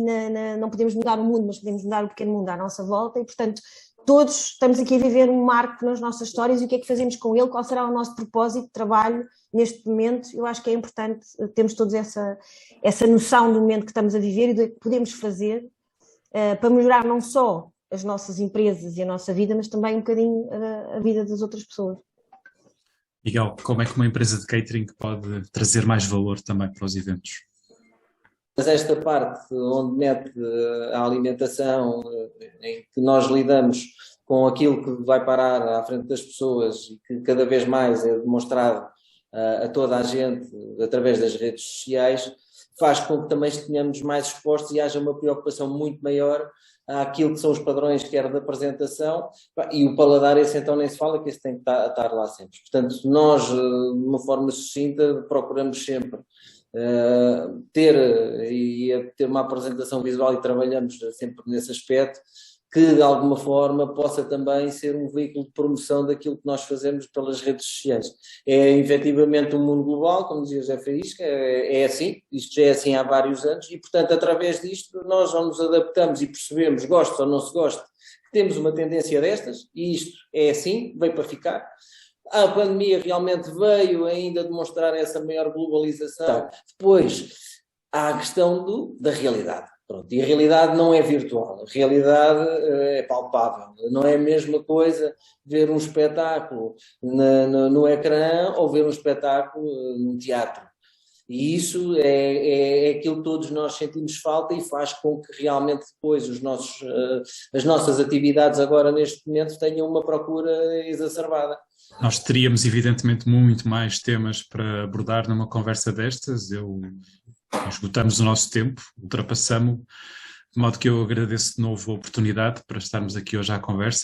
não podemos mudar o mundo, mas podemos mudar o pequeno mundo à nossa volta, e portanto todos estamos aqui a viver um marco nas nossas histórias, e o que é que fazemos com ele, qual será o nosso propósito de trabalho neste momento. Eu acho que é importante termos todos essa noção do momento que estamos a viver e do que podemos fazer para melhorar não só as nossas empresas e a nossa vida, mas também um bocadinho a vida das outras pessoas. Miguel, como é que uma empresa de catering pode trazer mais valor também para os eventos? Mas esta parte onde mete a alimentação, em que nós lidamos com aquilo que vai parar à frente das pessoas e que cada vez mais é demonstrado a toda a gente através das redes sociais, faz com que também tenhamos mais expostos e haja uma preocupação muito maior àquilo que são os padrões, quer da apresentação, e o paladar, esse então nem se fala, que esse tem que estar lá sempre. Portanto, nós, de uma forma sucinta, procuramos sempre ter uma apresentação visual, e trabalhamos sempre nesse aspecto, que de alguma forma possa também ser um veículo de promoção daquilo que nós fazemos pelas redes sociais. É efetivamente um mundo global, como dizia José Faísca, é assim, isto já é assim há vários anos, e portanto através disto nós já nos adaptamos e percebemos, goste ou não se goste, que temos uma tendência destas, e isto é assim, veio para ficar. A pandemia realmente veio ainda demonstrar essa maior globalização. Depois, há a questão da realidade. Pronto, e a realidade não é virtual, a realidade é palpável. Não é a mesma coisa ver um espetáculo no ecrã ou ver um espetáculo no teatro. E isso é aquilo que todos nós sentimos falta, e faz com que realmente depois as nossas atividades agora neste momento tenham uma procura exacerbada. Nós teríamos evidentemente muito mais temas para abordar numa conversa destas. Esgotamos o nosso tempo, ultrapassamos-o, de modo que eu agradeço de novo a oportunidade para estarmos aqui hoje à conversa.